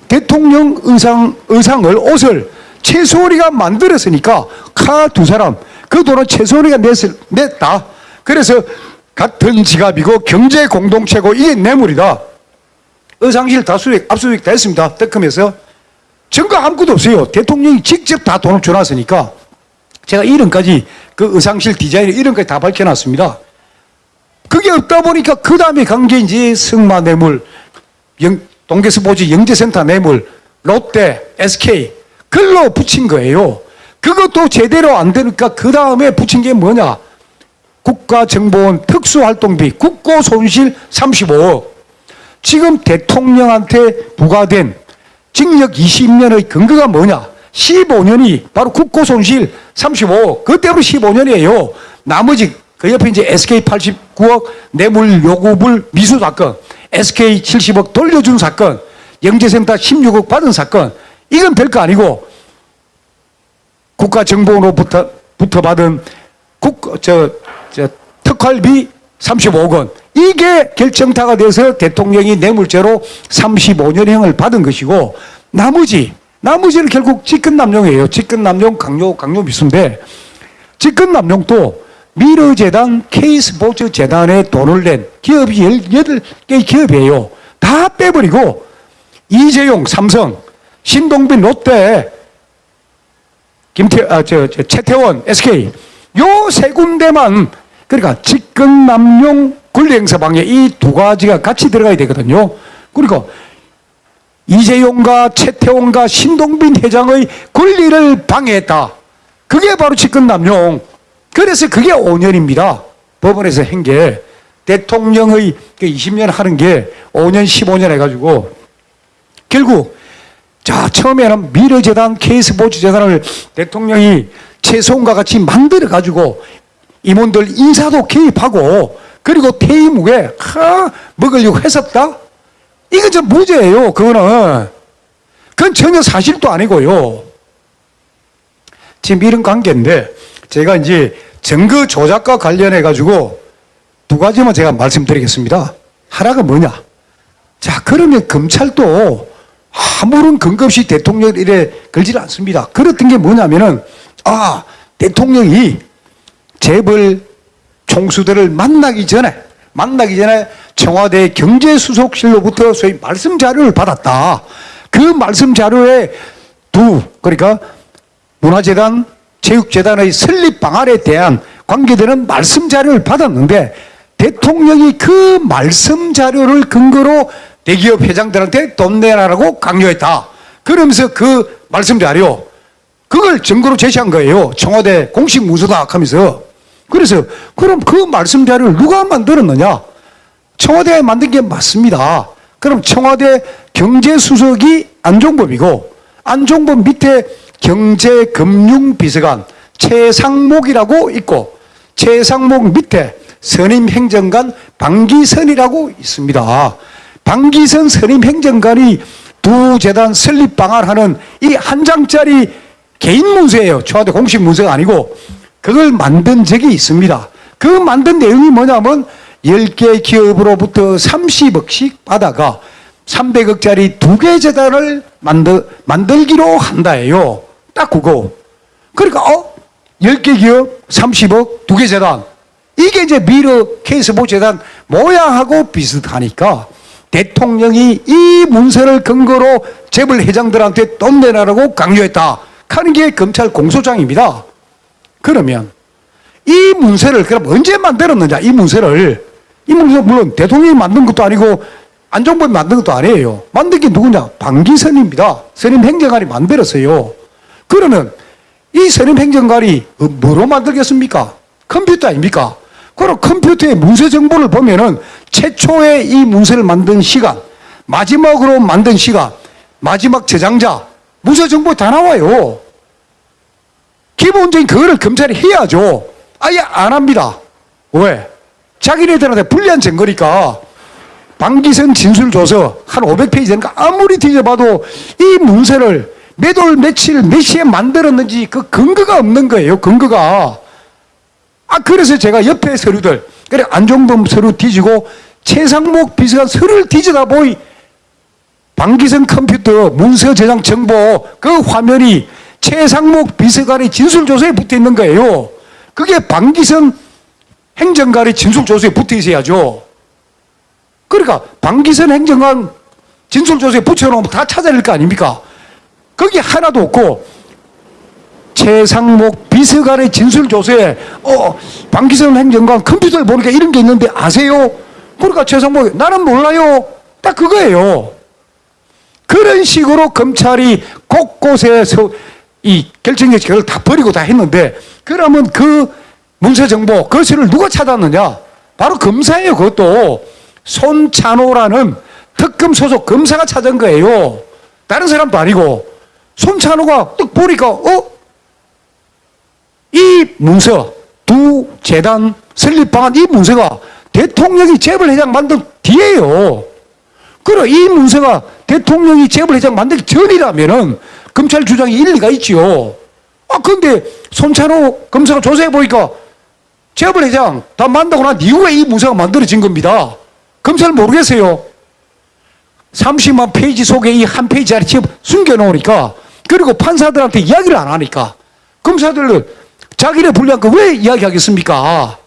대통령 의상을 옷을 최소리가 만들었으니까 두 사람 그 돈은 최소리가 냈다. 그래서 같은 지갑이고 경제 공동체고 이게 뇌물이다. 의상실 다 압수수색 다 했습니다. 특검에서 증거 아무것도 없어요. 대통령이 직접 다 돈을 줘놨으니까 제가 이름까지 그 의상실 디자인 이름까지 다 밝혀놨습니다. 그게 없다 보니까 그 다음에 간 게 이제 승마 뇌물, 동계스포츠 영재센터 뇌물, 롯데, SK 글로 붙인 거예요. 그것도 제대로 안 되니까 그 다음에 붙인 게 뭐냐? 국가정보원 특수활동비 국고손실 35억. 지금 대통령한테 부과된 징역 20년의 근거가 뭐냐? 15년이 바로 국고손실 35억. 그 때문에 15년이에요. 나머지 그 옆에 이제 SK 89억 뇌물 요구불 미수 사건, SK 70억 돌려준 사건, 영재센터 16억 받은 사건, 이건 별거 아니고 국가정보원으로부터 받은 특활비 35억 원. 이게 결정타가 돼서 대통령이 뇌물죄로 35년형을 받은 것이고, 나머지는 결국 직권남용이에요. 직권남용, 강요 미수인데, 직권남용도 미르재단, K스포츠재단에 돈을 낸 기업이 18개의 기업이에요. 다 빼버리고, 이재용, 삼성, 신동빈, 롯데, 최태원, SK, 요 세 군데만, 그러니까 직권남용, 권리행사방해 이 두 가지가 같이 들어가야 되거든요. 그러니까 이재용과 최태원과 신동빈 회장의 권리를 방해했다. 그게 바로 직권남용. 그래서 그게 5년입니다. 법원에서 한 게. 대통령의 20년 하는 게 5년, 15년 해가지고 결국 자, 처음에는 미르재단, K스포츠재단을 대통령이 최소원과 같이 만들어가지고 임원들 인사도 개입하고 그리고 퇴임 후에 먹으려고 했었다? 이건 좀 무죄예요. 그건 전혀 사실도 아니고요. 지금 이런 관계인데 제가 이제 증거 조작과 관련해가지고 두 가지만 제가 말씀드리겠습니다. 하나가 뭐냐? 자, 그러면 검찰도 아무런 근거 없이 대통령 일에 걸지 않습니다. 그랬던 게 뭐냐면은, 대통령이 재벌 총수들을 만나기 전에 청와대 경제수석실로부터 소위 말씀 자료를 받았다. 그 말씀 자료에 그러니까 문화재단, 체육재단의 설립 방안에 대한 관계되는 말씀 자료를 받았는데 대통령이 그 말씀 자료를 근거로 대기업 회장들한테 돈 내라라고 강요했다. 그러면서 그 말씀 자료, 그걸 증거로 제시한 거예요. 청와대 공식 문서다 하면서. 그래서 그럼 그 말씀 자료를 누가 만들었느냐? 청와대에 만든 게 맞습니다. 그럼 청와대 경제수석이 안종범이고 안종범 밑에 경제금융비서관 최상목이라고 있고 최상목 밑에 선임행정관 방기선이라고 있습니다. 방기선 선임행정관이 두 재단 설립 방안하는 이 한 장짜리 개인 문서예요. 청와대 공식 문서가 아니고 그걸 만든 적이 있습니다. 그 만든 내용이 뭐냐면 10개 기업으로부터 30억씩 받아가 300억짜리 두 개 재단을 만들기로 한다예요. 딱 그거. 그러니까 10개 기업 30억 두 개 재단. 이게 이제 미르 K스포츠 재단 모양하고 비슷하니까 대통령이 이 문서를 근거로 재벌 회장들한테 돈 내라라고 강요했다 하는 게 검찰 공소장입니다. 그러면 이 문서를 그럼 언제 만들었느냐? 이 문서를 물론 대통령이 만든 것도 아니고 안종범이 만든 것도 아니에요. 만든 게 누구냐? 방기선입니다. 선임행정관이 만들었어요. 그러면 이 선임행정관이 뭐로 만들겠습니까? 컴퓨터 아닙니까? 그럼 컴퓨터의 문서 정보를 보면은 최초의 이 문서를 만든 시간, 마지막으로 만든 시간, 마지막 저장자, 문서 정보 다 나와요. 기본적인 그거를 검찰이 해야죠. 아예 안 합니다. 왜? 자기네들한테 불리한 증거니까. 방기선 진술조서 한 500페이지 되니까 아무리 뒤져봐도 이 문서를 몇 월 며칠 몇 시에 만들었는지 그 근거가 없는 거예요. 근거가. 그래서 제가 옆에 서류들, 그래 안종범 서류 뒤지고 최상목 비서관 서류를 뒤지다 보니 방기선 컴퓨터 문서 저장 정보 그 화면이 최상목 비서관의 진술조서에 붙어 있는 거예요. 그게 방기선 행정관의 진술조서에 붙어 있어야죠. 그러니까 방기선 행정관 진술조서에 붙여놓으면 다 찾아낼 거 아닙니까? 거기 하나도 없고 최상목 비서관의 진술조서에 방기선 행정관 컴퓨터를 보니까 이런 게 있는데 아세요? 그러니까 최상목이 나는 몰라요. 딱 그거예요. 그런 식으로 검찰이 곳곳에 이 결정적 그걸 다 버리고 다 했는데 그러면 그 문서 정보 거실을 누가 찾았느냐? 바로 검사예요. 그것도 손찬호라는 특검 소속 검사가 찾은 거예요. 다른 사람도 아니고 손찬호가 딱 보니까 이 문서 두 재단 설립 방안 이 문서가 대통령이 재벌회장 만든 뒤에요. 그래 이 문서가 대통령이 재벌회장 만들기 전이라면은 검찰 주장이 일리가 있지요. 근데 손찬호 검사가 조사해 보니까 재벌회장 다 만나고 난 이후에 이 문서가 만들어진 겁니다. 검찰 모르겠어요. 30만 페이지 속에 이 한 페이지짜리 지금 숨겨놓으니까 그리고 판사들한테 이야기를 안 하니까 검사들은 자기네 불리한 거 왜 이야기하겠습니까?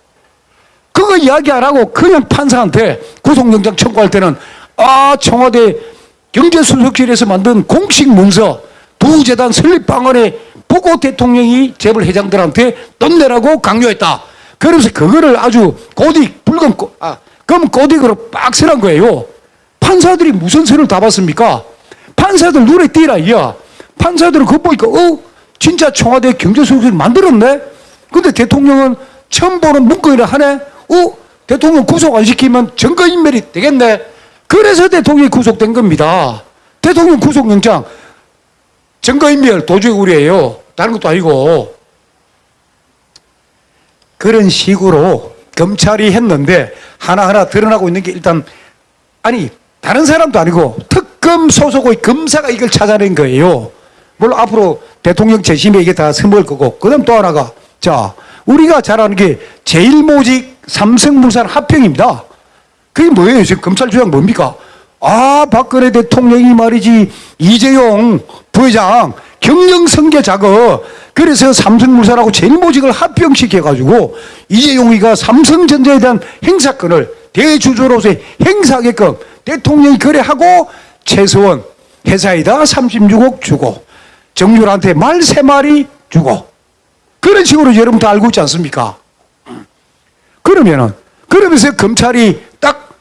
그거 이야기 안 하고 그냥 판사한테 구속영장 청구할 때는 청와대 경제수석실에서 만든 공식 문서 두 재단 설립 방안에 보고 대통령이 재벌회장들한테 돈 내라고 강요했다. 그러면서 그거를 아주 검 꼬딕으로 빡 쓰란 거예요. 판사들이 무슨 선을 다 봤습니까? 판사들 눈에 띄라 이야. 판사들은 그거 보니까 진짜 청와대 경제수석실 만들었네. 근데 대통령은 처음 보는 문건이라 하네. 대통령 구속 안 시키면 증거인멸이 되겠네. 그래서 대통령이 구속된 겁니다. 대통령 구속영장 증거인멸 도주의 우려예요. 다른 것도 아니고. 그런 식으로 검찰이 했는데 하나하나 드러나고 있는 게 일단 다른 사람도 아니고 특검 소속의 검사가 이걸 찾아낸 거예요. 물론 앞으로 대통령 재심에 이게 다 스물 거고 그다음 또 하나가 우리가 잘 아는 게 제일모직 삼성물산 합병입니다. 그게 뭐예요? 지금 검찰 주장 뭡니까? 박근혜 대통령이 말이지 이재용 부회장 경영성계 작업 그래서 삼성물산하고 제일모직을 합병시켜가지고 이재용이가 삼성전자에 대한 행사권을 대주주로서의 행사하게끔 대통령이 거래하고 최서원 회사에다 36억 주고 정유라한테 말 3마리 주고 그런 식으로 여러분 다 알고 있지 않습니까? 그러면서 검찰이 딱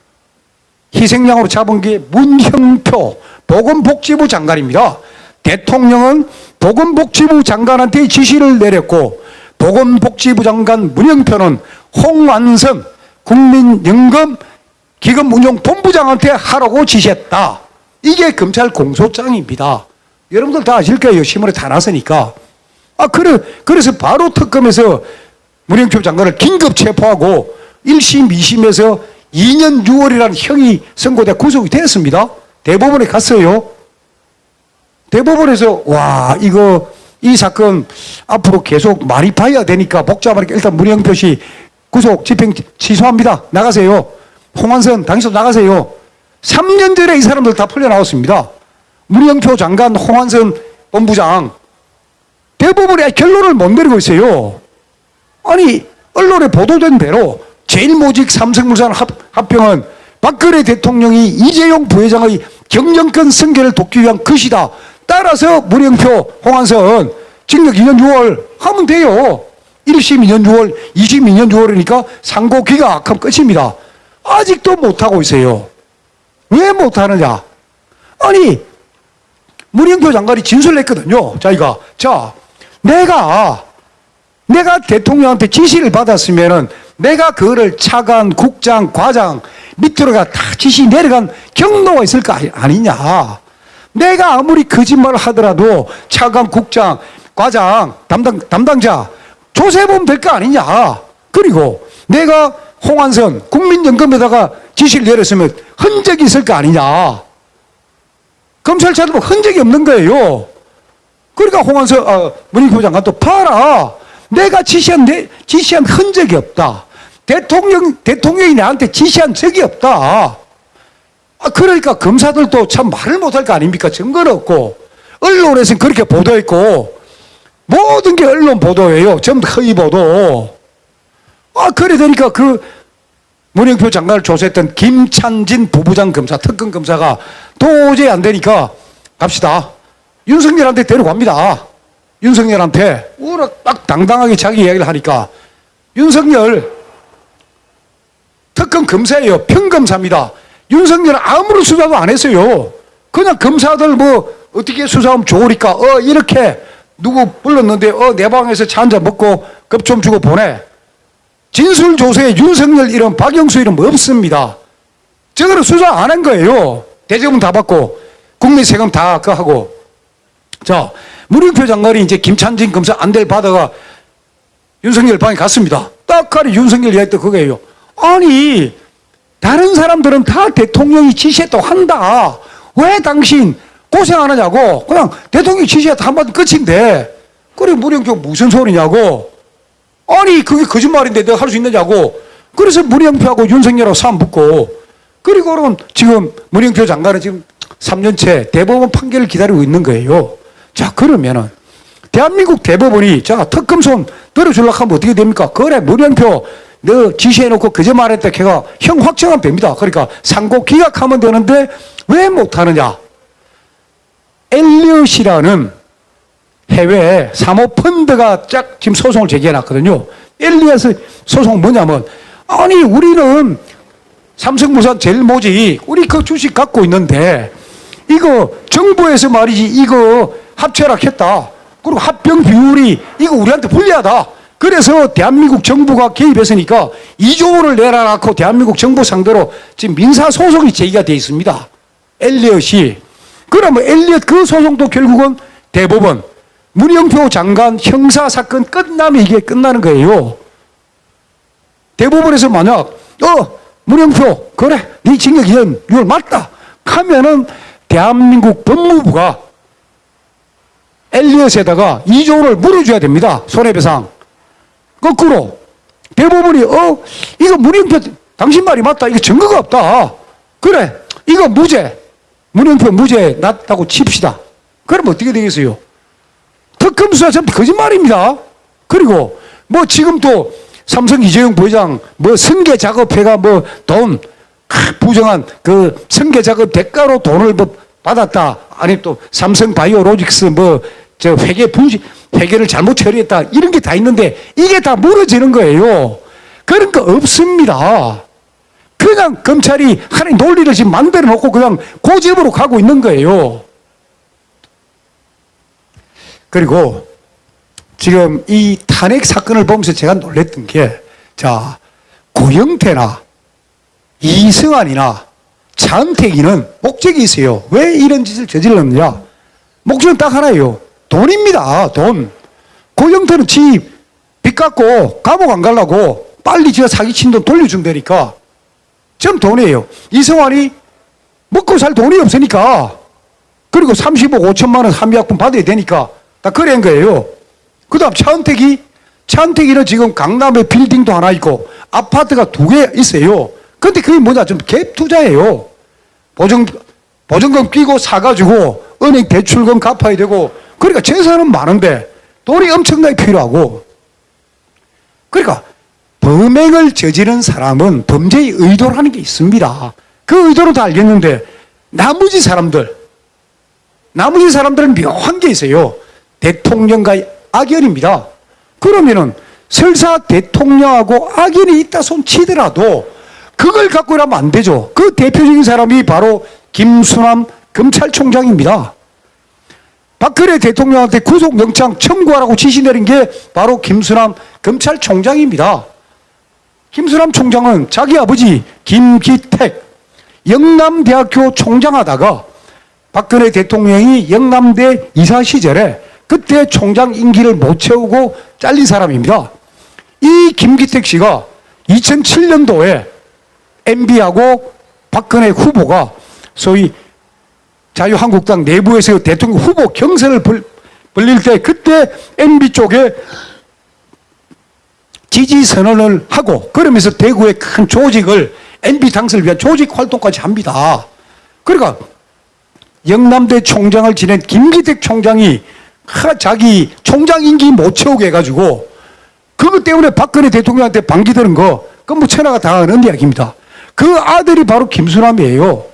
희생양으로 잡은 게 문형표 보건복지부 장관입니다. 대통령은 보건복지부 장관한테 지시를 내렸고 보건복지부 장관 문형표는 홍완선 국민연금 기금운용본부장한테 하라고 지시했다. 이게 검찰 공소장입니다. 여러분들 다 아실 거예요. 신문에 다 났으니까. 그래서 바로 특검에서 문영표 장관을 긴급 체포하고 1심, 2심에서 2년 6월이라는 형이 선고돼 구속이 됐습니다. 대법원에 갔어요. 대법원에서 이 사건 앞으로 계속 많이 봐야 되니까 복잡하니까 일단 문영표 씨 구속 집행 취소합니다. 나가세요. 홍완선 당신도 나가세요. 3년 전에 이 사람들 다 풀려 나왔습니다. 문영표 장관, 홍완선 본부장 대법원에 결론을 못 내리고 있어요. 언론에 보도된 대로 제일모직 삼성물산 합병은 박근혜 대통령이 이재용 부회장의 경영권 승계를 돕기 위한 것이다. 따라서 문영표, 홍완선 징역 2년 6월 하면 돼요. 1심 2년 6월, 2심 2년 6월이니까 상고 기각하면 끝입니다. 아직도 못하고 있어요. 왜 못하느냐? 문영표 장관이 진술을 했거든요. 자기가 내가 대통령한테 지시를 받았으면은 내가 그거를 차관, 국장, 과장 밑으로가 다 지시 내려간 경로가 있을 거 아니냐. 내가 아무리 거짓말을 하더라도 차관, 국장, 과장, 담당자 조사해보면 될 거 아니냐. 그리고 내가 홍완선 국민연금에다가 지시를 내렸으면 흔적이 있을 거 아니냐. 검찰 찾아보면 흔적이 없는 거예요. 그러니까 홍완선, 문희표 장관도 봐라. 내가 지시한 흔적이 없다. 대통령이 나한테 지시한 적이 없다. 그러니까 검사들도 참 말을 못할 거 아닙니까? 증거는 없고. 언론에서는 그렇게 보도했고. 모든 게 언론 보도예요. 전부 허위 보도. 그래 되니까 문영표 장관을 조사했던 김찬진 부부장 검사, 특검 검사가 도저히 안 되니까 갑시다. 윤석열한테 데려갑니다. 윤석열한테 딱 당당하게 자기 이야기를 하니까 윤석열 특검 검사예요. 평검사입니다. 윤석열은 아무런 수사도 안 했어요. 그냥 검사들 어떻게 수사하면 좋으니까 이렇게 누구 불렀는데 내 방에서 차 한잔 먹고 급 좀 주고 보내. 진술조서에 윤석열 이름 박영수 이름 없습니다. 저거는 수사 안 한 거예요. 대접은 다 받고 국민 세금 다 하고. 자, 문인표 장관이 이제 김찬진 검사 안대를 받아가 윤석열 방에 갔습니다. 딱하니 윤석열이 했던 그거예요. 아니 다른 사람들은 다 대통령이 지시했다고 한다. 왜 당신 고생 안 하냐고. 그냥 대통령이 지시했다 한마디 끝인데 그래 문영표 무슨 소리냐고. 아니 그게 거짓말인데 내가 할 수 있느냐고. 그래서 문영표하고 윤석열하고 싸움 붙고. 그리고 그럼 지금 문영표 장관은 지금 3년째 대법원 판결을 기다리고 있는 거예요. 자 그러면은 대한민국 대법원이 자 특검손 들어주려고 하면 어떻게 됩니까? 그래 문영표 너 지시해놓고 거짓말했다 걔가 형 확정하면 됩니다. 그러니까 상고 기각하면 되는데 왜 못하느냐. 엘리엇이라는 해외 사모펀드가 쫙 지금 소송을 제기해놨거든요. 엘리엇의 소송 뭐냐면 아니 우리는 삼성물산 제일모직 우리 그 주식 갖고 있는데 이거 정부에서 말이지 이거 합체락했다. 그리고 합병 비율이 이거 우리한테 불리하다. 그래서 대한민국 정부가 개입했으니까 2조 원을 내라 놓고 대한민국 정부 상대로 지금 민사소송이 제기가 되어 있습니다. 엘리엇이. 그러면 엘리엇 그 소송도 결국은 대법원 문영표 장관 형사사건 끝나면 이게 끝나는 거예요. 대법원에서 만약 문영표 그래 네 징역 2년 6월 맞다 하면은 대한민국 법무부가 엘리엇에다가 2조 원을 물어줘야 됩니다. 손해배상. 거꾸로 대법원이 이거 문영표 당신 말이 맞다. 이거 증거가 없다. 그래 이거 무죄. 문영표 무죄 났다고 칩시다. 그럼 어떻게 되겠어요? 특검 수사 전부 거짓말입니다. 그리고 뭐 지금 또 삼성 이재용 부회장 뭐 승계 작업회가 뭐 돈 부정한 그 승계 작업 대가로 돈을 뭐 받았다. 아니 또 삼성 바이오로직스 뭐 저 회계를 잘못 처리했다. 이런 게 다 있는데 이게 다 무너지는 거예요. 그런 거 없습니다. 그냥 검찰이 하나의 논리를 지금 만들어 놓고 그냥 고집으로 가고 있는 거예요. 그리고 지금 이 탄핵 사건을 보면서 제가 놀랬던 게, 자, 고영태나 이승환이나 차은택이는 목적이 있어요. 왜 이런 짓을 저질렀느냐? 목적은 딱 하나예요. 돈입니다. 돈. 고영태는 빚 갚고 감옥 안 가려고 빨리 지가 사기친 돈 돌려준다니까. 전 돈이에요. 이승환이 먹고 살 돈이 없으니까. 그리고 30억 5천만 원 한미약품 받아야 되니까 다 그런 거예요. 그 다음 차은택이는 지금 강남에 빌딩도 하나 있고 아파트가 2개 있어요. 근데 그게 뭐냐? 좀 갭 투자예요. 보증금 끼고 사가지고 은행 대출금 갚아야 되고 그러니까 재산은 많은데 돈이 엄청나게 필요하고 그러니까 범행을 저지른 사람은 범죄의 의도라는 게 있습니다. 그 의도는 다 알겠는데 나머지 사람들은 묘한 게 있어요. 대통령과의 악연입니다. 그러면은 설사 대통령하고 악연이 있다 손 치더라도 그걸 갖고 이러면 안 되죠. 그 대표적인 사람이 바로 김수남 검찰총장입니다. 박근혜 대통령한테 구속영장 청구하라고 지시 내린 게 바로 김수남 검찰총장입니다. 김수남 총장은 자기 아버지 김기택 영남대학교 총장하다가 박근혜 대통령이 영남대 이사 시절에 그때 총장 임기를 못 채우고 잘린 사람입니다. 이 김기택 씨가 2007년도에 MB하고 박근혜 후보가 소위 자유한국당 내부에서 대통령 후보 경선을 벌릴 때 그때 MB 쪽에 지지 선언을 하고 그러면서 대구의 큰 조직을 MB 당선을 위한 조직 활동까지 합니다. 그러니까 영남대 총장을 지낸 김기택 총장이 자기 총장 임기 못 채우게 해가지고 그것 때문에 박근혜 대통령한테 반기 드는 거 그건 뭐 천하가 다 아는 이야기입니다. 그 아들이 바로 김수남이에요.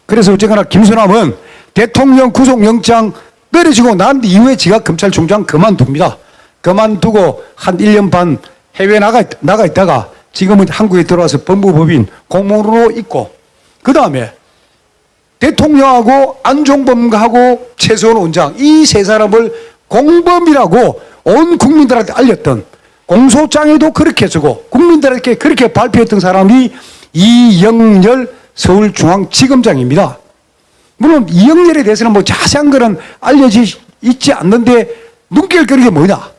그래서 어쨌거나 김수남은 대통령 구속영장 내려지고 난 이후에 지가 검찰총장 그만둡니다. 그만두고 한 1년 반 해외 나가 있다가 지금은 한국에 들어와서 법무법인 공무원으로 있고 그 다음에 대통령하고 안종범하고 최소한 원장 이 세 사람을 공범이라고 온 국민들한테 알렸던, 공소장에도 그렇게 쓰고 국민들에게 그렇게 발표했던 사람이 이영렬 서울중앙지검장입니다. 물론 이영렬에 대해서는 뭐 자세한 거는 있지 않는데 눈길거리는 게 뭐냐?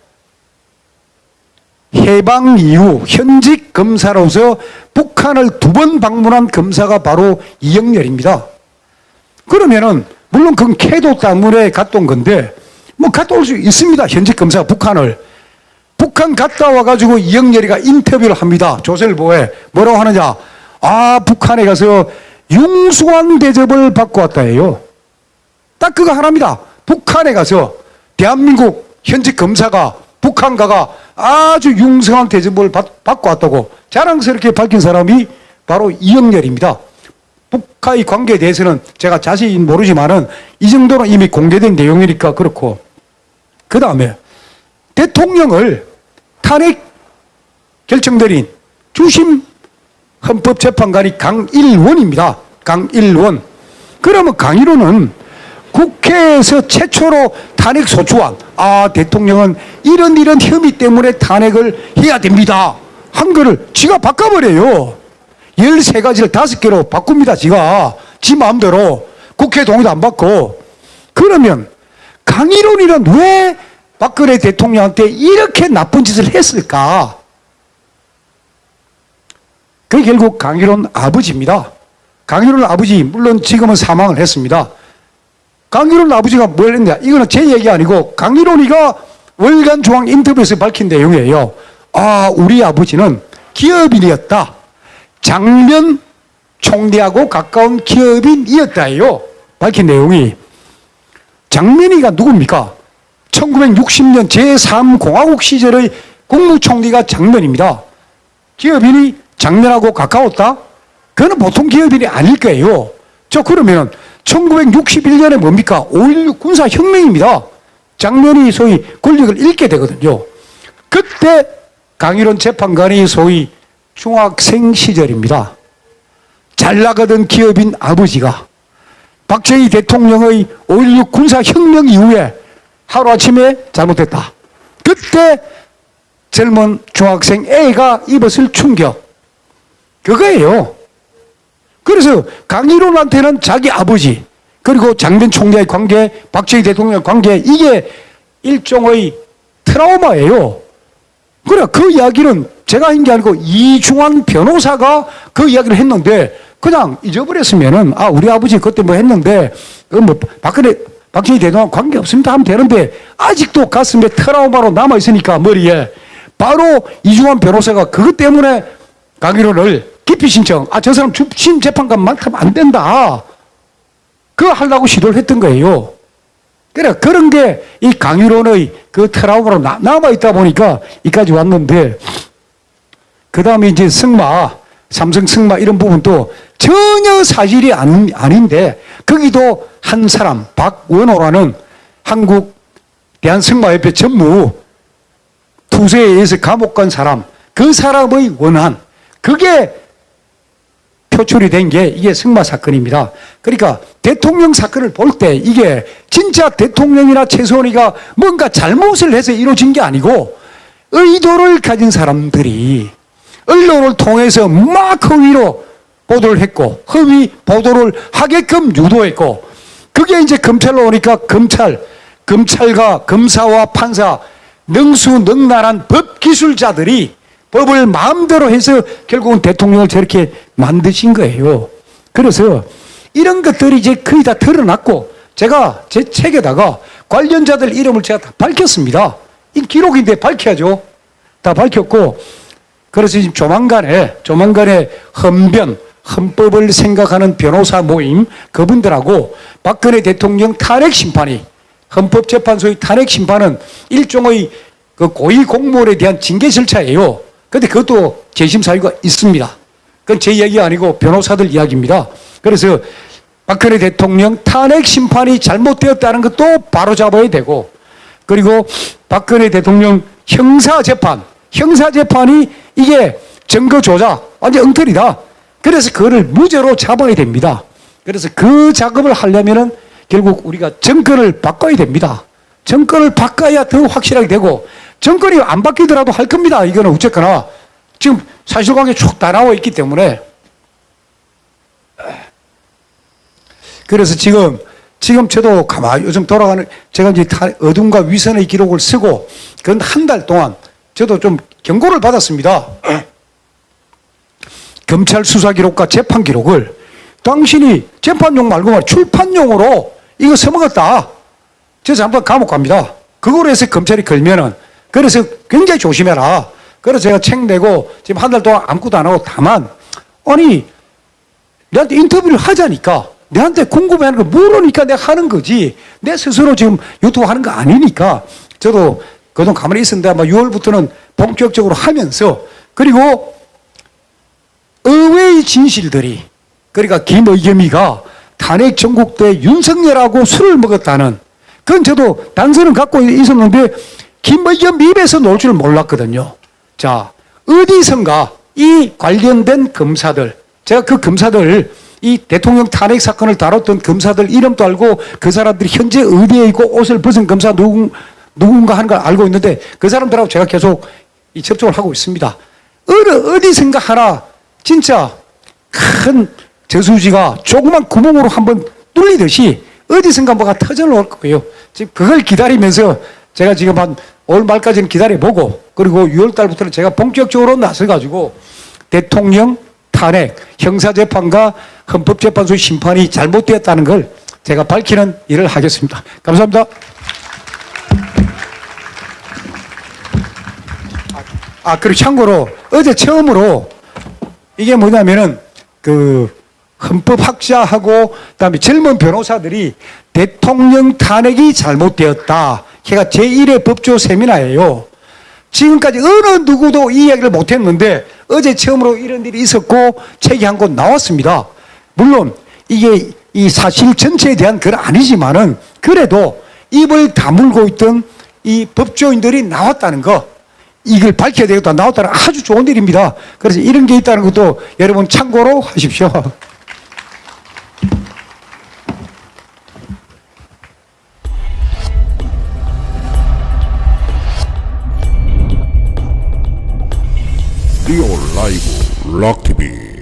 해방 이후 현직 검사로서 북한을 2번 방문한 검사가 바로 이영렬입니다. 그러면은 물론 그건 캐도 때문에 갔다 온 건데 뭐 갔다 올 수 있습니다. 현직 검사가 북한 갔다 와가지고 이영렬이가 인터뷰를 합니다. 조선일보에 뭐라고 하느냐? 아, 북한에 가서 융숭한 대접을 받고 왔다 해요. 딱 그거 하나입니다. 북한에 가서 대한민국 현직 검사가 북한 가가 아주 융숭한 대접을 받고 왔다고 자랑스럽게 밝힌 사람이 바로 이영렬입니다. 북한의 관계에 대해서는 제가 자세히 모르지만은 이 정도는 이미 공개된 내용이니까 그렇고, 그 다음에 대통령을 탄핵 결정 내린 주심 헌법재판관이 강일원입니다. 강일원. 그러면 강일원은 국회에서 최초로 탄핵 소추안, 아, 대통령은 이런 혐의 때문에 탄핵을 해야 됩니다 한 거를 지가 바꿔버려요. 13가지를 5개로 바꿉니다. 지가 지 마음대로. 국회 동의도 안 받고. 그러면 강일원이는 왜 박근혜 대통령한테 이렇게 나쁜 짓을 했을까? 그게 결국 강일원 아버지입니다. 강일원 아버지, 물론 지금은 사망을 했습니다. 강일원 아버지가 뭘 했냐? 이거는 제 얘기 아니고 강일원이가 월간 중앙 인터뷰에서 밝힌 내용이에요. 아, 우리 아버지는 기업인이었다. 장면 총리하고 가까운 기업인이었다예요. 밝힌 내용이. 장면이가 누굽니까? 1960년 제3공화국 시절의 국무총리가 장면입니다. 기업인이 장면하고 가까웠다? 그거는 보통 기업인이 아닐 거예요. 그러면 1961년에 뭡니까? 5.16 군사혁명입니다. 장면이 소위 권력을 잃게 되거든요. 그때 강일원 재판관이 소위 중학생 시절입니다. 잘 나가던 기업인 아버지가 박정희 대통령의 5.16 군사혁명 이후에 하루아침에 잘못했다. 그때 젊은 중학생 애가 입었을 충격, 그거예요. 그래서 강일원한테는 자기 아버지 그리고 장면 총리의 관계, 박정희 대통령의 관계, 이게 일종의 트라우마예요. 그래, 그 이야기는 제가 한 게 아니고 이중환 변호사가 그 이야기를 했는데 그냥 잊어버렸으면은, 아, 우리 아버지 그때 뭐 했는데 뭐 박정희 대통령 관계 없습니다 하면 되는데, 아직도 가슴에 트라우마로 남아있으니까 머리에, 바로 이중환 변호사가 그것 때문에 강일원을 기피 신청, 아, 저 사람 주심 재판관만큼 안 된다, 그거 하려고 시도를 했던 거예요. 그래, 그런 게 이 강일원의 그 트라우마로 남아있다 보니까 이까지 왔는데, 그 다음에 이제 승마, 삼성 승마 이런 부분도 전혀 사실이 아닌데, 거기도 한 사람, 박원호라는 한국 대한승마협회 전무 투세에 의해서 감옥 간 사람, 그 사람의 원한, 그게 표출이 된 게 이게 승마 사건입니다. 그러니까 대통령 사건을 볼 때 이게 진짜 대통령이나 최소한이가 뭔가 잘못을 해서 이루어진 게 아니고 의도를 가진 사람들이 언론을 통해서 막 허위로 보도를 했고 허위 보도를 하게끔 유도했고, 그게 이제 검찰로 오니까 검찰과 검사와 판사, 능수능란한 법기술자들이 법을 마음대로 해서 결국은 대통령을 저렇게 만드신 거예요. 그래서 이런 것들이 이제 거의 다 드러났고, 제가 제 책에다가 관련자들 이름을 제가 다 밝혔습니다. 이 기록인데 밝혀야죠. 다 밝혔고, 그래서 지금 조만간에 헌법을 생각하는 변호사 모임, 그분들하고 박근혜 대통령 탄핵 심판이, 헌법재판소의 탄핵 심판은 일종의 그 고위 공무원에 대한 징계 절차예요. 근데 그것도 재심 사유가 있습니다. 그건 제 이야기가 아니고 변호사들 이야기입니다. 그래서 박근혜 대통령 탄핵 심판이 잘못되었다는 것도 바로잡아야 되고, 그리고 박근혜 대통령 형사재판이 이게 증거 조작, 완전 엉터리다. 그래서 그거를 무죄로 잡아야 됩니다. 그래서 그 작업을 하려면은 결국 우리가 정권을 바꿔야 됩니다. 정권을 바꿔야 더 확실하게 되고, 정권이 안 바뀌더라도 할 겁니다. 이거는 어쨌거나 지금 사실관계 쭉 다 나와 있기 때문에. 그래서 지금 저도 가만히 요즘 돌아가는, 제가 이제 어둠과 위선의 기록을 쓰고 그건 한 달 동안 저도 좀 경고를 받았습니다. 검찰 수사 기록과 재판 기록을 당신이 재판용 말고 말 출판용으로 이거 써먹었다. 그래서 한번 감옥 갑니다. 그거로 해서 검찰이 걸면은, 그래서 굉장히 조심해라. 그래서 제가 책 내고 지금 한 달 동안 아무것도 안 하고, 다만 아니 내한테 인터뷰를 하자니까, 내한테 궁금해하는 거 물으니까 내가 하는 거지, 내 스스로 지금 유튜브 하는 거 아니니까. 저도 그동안 가만히 있었는데 아마 6월부터는 본격적으로 하면서, 그리고 의외의 진실들이, 그러니까 김의겸이가 탄핵 전국대 윤석열하고 술을 먹었다는, 그건 저도 단서는 갖고 있었는데 김의겸 입에서 놓을 줄 몰랐거든요. 자, 어디선가 이 관련된 검사들, 제가 그 검사들, 이 대통령 탄핵 사건을 다뤘던 검사들 이름도 알고, 그 사람들이 현재 어디에 있고 옷을 벗은 검사 누군가 하는 걸 알고 있는데, 그 사람들하고 제가 계속 이 접촉을 하고 있습니다. 어디선가 하나 진짜 큰 저수지가 조그만 구멍으로 한번 뚫리듯이 어디선가 뭐가 터져 나올 거예요. 지금 그걸 기다리면서 제가 지금 한 올 말까지는 기다려보고, 그리고 6월 달부터는 제가 본격적으로 나서가지고 대통령 탄핵, 형사재판과 헌법재판소 심판이 잘못되었다는 걸 제가 밝히는 일을 하겠습니다. 감사합니다. 그리고 참고로 어제 처음으로 이게 뭐냐면은 그 헌법학자하고 그다음에 젊은 변호사들이 대통령 탄핵이 잘못되었다. 걔가 제1회 법조 세미나예요. 지금까지 어느 누구도 이 이야기를 못했는데 어제 처음으로 이런 일이 있었고 책이 한 권 나왔습니다. 물론 이게 이 사실 전체에 대한 글 아니지만은 그래도 입을 다물고 있던 이 법조인들이 나왔다는 거, 이걸 밝혀야 되겠다, 나왔다는 아주 좋은 일입니다. 그래서 이런 게 있다는 것도 여러분 참고로 하십시오. 리오 라이브 락TV